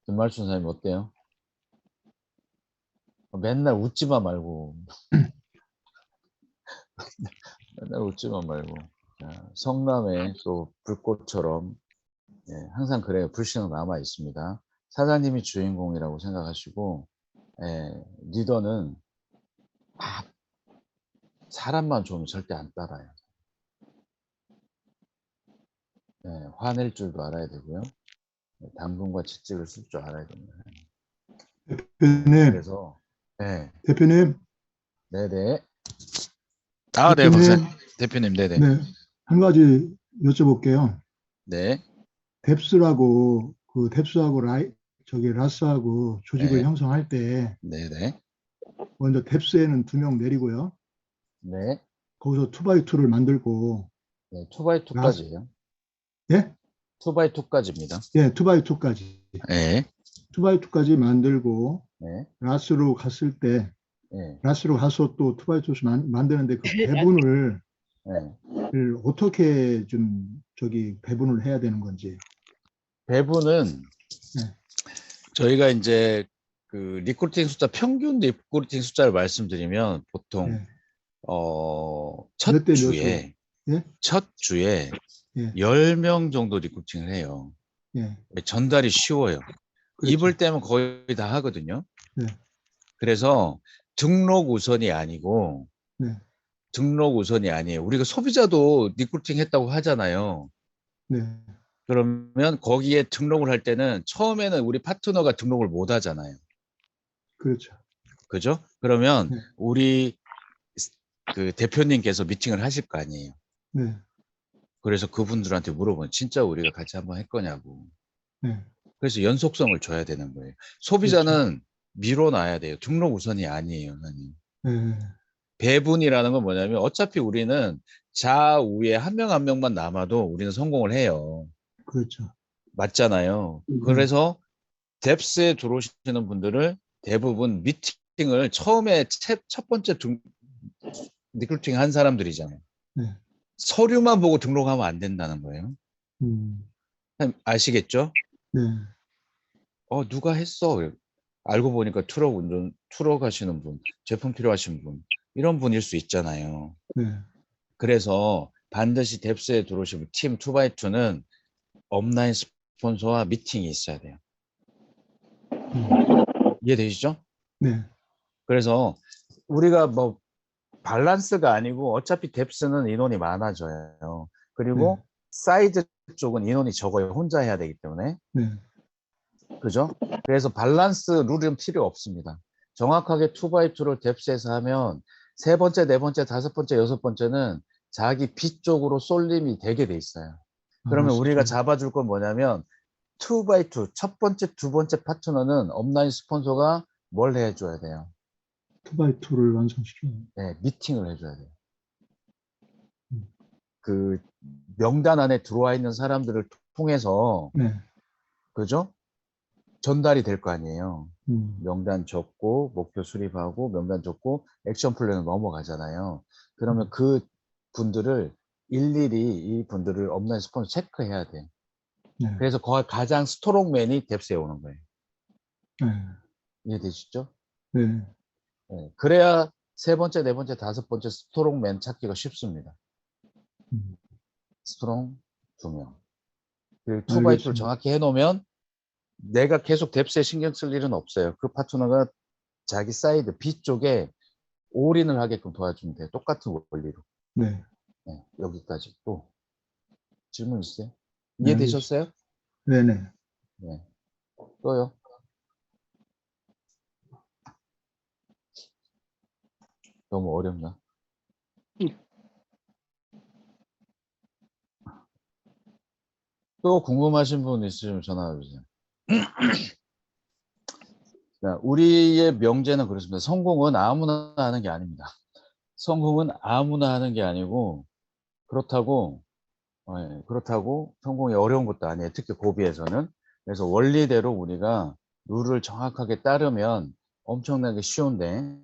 김말순 사장님 어때요? 맨날 웃지만 말고. 맨날 웃지만 말고. 성남에 또 불꽃처럼 항상 그래요. 불씨는 남아 있습니다. 사장님이 주인공이라고 생각하시고 리더는 사람만 좋으면 절대 안 따라요. 화낼 줄도 알아야 되고요. 당근과 채찍을 쓸 줄 알아야 됩니다. 대표님, 그래서 대표님, 네네. 네, 대표님, 대표님, 네네. 네, 한 가지 여쭤볼게요. 네. 뎁스라고 그 뎁스하고 라스하고 조직을 네. 형성할 때 네네. 먼저 뎁스에는 2명 내리고요. 네. 거기서 2x2를 만들고 네. 2x2까지예요. 예? 2x2까지입니다. 예, 2x2까지. 네. 2x2까지 만들고 네. 라스로 갔을 때 네. 라스로 가서 또 2x2 만드는데 그 배분을 네. 어떻게 좀 배분을 해야 되는 건지. 배분은 네. 저희가 이제 그 리크루팅 숫자, 평균 리크루팅 숫자를 말씀드리면 보통 네. 첫 몇 대 주에 몇으로? 예? 첫 주에 예. 10명 정도 리크루팅을 해요. 예. 전달이 쉬워요. 그렇죠. 입을 떼면 거의 다 하거든요. 네. 그래서 등록 우선이 아니고 네. 등록 우선이 아니에요. 우리가 소비자도 리크루팅 했다고 하잖아요. 네. 그러면 거기에 등록을 할 때는 처음에는 우리 파트너가 등록을 못 하잖아요. 그렇죠. 그죠? 그러면 네. 우리 그 대표님께서 미팅을 하실 거 아니에요. 네. 그래서 그분들한테 물어보면 진짜 우리가 같이 한번 할 거냐고. 네. 그래서 연속성을 줘야 되는 거예요. 그렇죠. 소비자는 밀어놔야 돼요. 등록 우선이 아니에요, 선생님. 네. 배분이라는 건 뭐냐면 어차피 우리는 좌우에 한 명 한 명만 남아도 우리는 성공을 해요. 그렇죠. 맞잖아요. 네. 그래서 뎁스에 들어오시는 분들을 대부분 미팅을 처음에 첫 번째 리크루팅 한 사람들이잖아요. 네. 서류만 보고 등록하면 안 된다는 거예요. 음. 아시겠죠? 네. 누가 했어? 알고 보니까 투럭 하시는 분, 제품 필요하신 분, 이런 분일 수 있잖아요. 네. 그래서 반드시 뎁스에 들어오시면 팀 2x2는 업라인 스폰서와 미팅이 있어야 돼요. 이해되시죠? 네. 그래서 우리가 뭐 밸런스가 아니고 어차피 뎁스는 인원이 많아져요. 그리고 네. 사이드 쪽은 인원이 적어요. 혼자 해야 되기 때문에. 네. 그죠? 그래서 밸런스 룰은 필요 없습니다. 정확하게 2x2를 뎁스에서 하면 세 번째, 네 번째, 다섯 번째, 여섯 번째는 자기 빚 쪽으로 쏠림이 되게 돼 있어요. 그러면 우리가 잡아줄 건 뭐냐면 2x2, 첫 번째, 두 번째 파트너는 업라인 스폰서가 뭘 해줘야 돼요? 2x2를 완성시켜요. 네, 미팅을 해줘야 돼요. 음. 그 명단 안에 들어와 있는 사람들을 통해서, 네. 그죠? 전달이 될 거 아니에요. 음. 명단 적고, 목표 수립하고, 명단 적고, 액션 플랜으로 넘어가잖아요. 그러면 그 분들을 일일이 이 분들을 업라인 스폰서 체크해야 돼. 네. 그래서 가장 스트롱맨이 뎁스에 오는 거예요. 네. 이해되시죠? 네. 네. 그래야 세 번째, 네 번째, 다섯 번째 스트롱맨 찾기가 쉽습니다. 스트롱 2명. 그리고 2x2를 알겠습니다. 정확히 해놓으면 내가 계속 뎁스에 신경 쓸 일은 없어요. 그 파트너가 자기 사이드 B 쪽에 올인을 하게끔 도와주면 돼요. 똑같은 원리로. 네. 네, 여기까지. 또 질문 있어요? 네, 이해되셨어요? 네네. 네. 또요? 너무 어렵나? 또 궁금하신 분 있으시면 전화 주세요. 우리의 명제는 그렇습니다. 성공은 아무나 하는 게 아닙니다. 성공은 아무나 하는 게 아니고 그렇다고 성공이 어려운 것도 아니에요. 특히 고비에서는. 그래서 원리대로 우리가 룰을 정확하게 따르면 엄청나게 쉬운데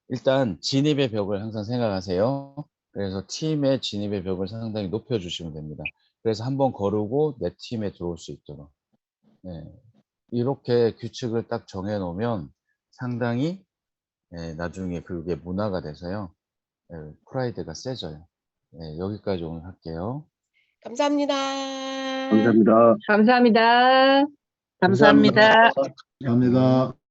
일단 진입의 벽을 항상 생각하세요. 그래서 팀의 진입의 벽을 상당히 높여주시면 됩니다. 그래서 한번 거르고 내 팀에 들어올 수 있도록. 네. 이렇게 규칙을 딱 정해놓으면 상당히 나중에 그게 문화가 돼서요. 프라이드가 세져요. 여기까지 오늘 할게요. 감사합니다. 감사합니다. 감사합니다. 감사합니다. 감사합니다. 감사합니다.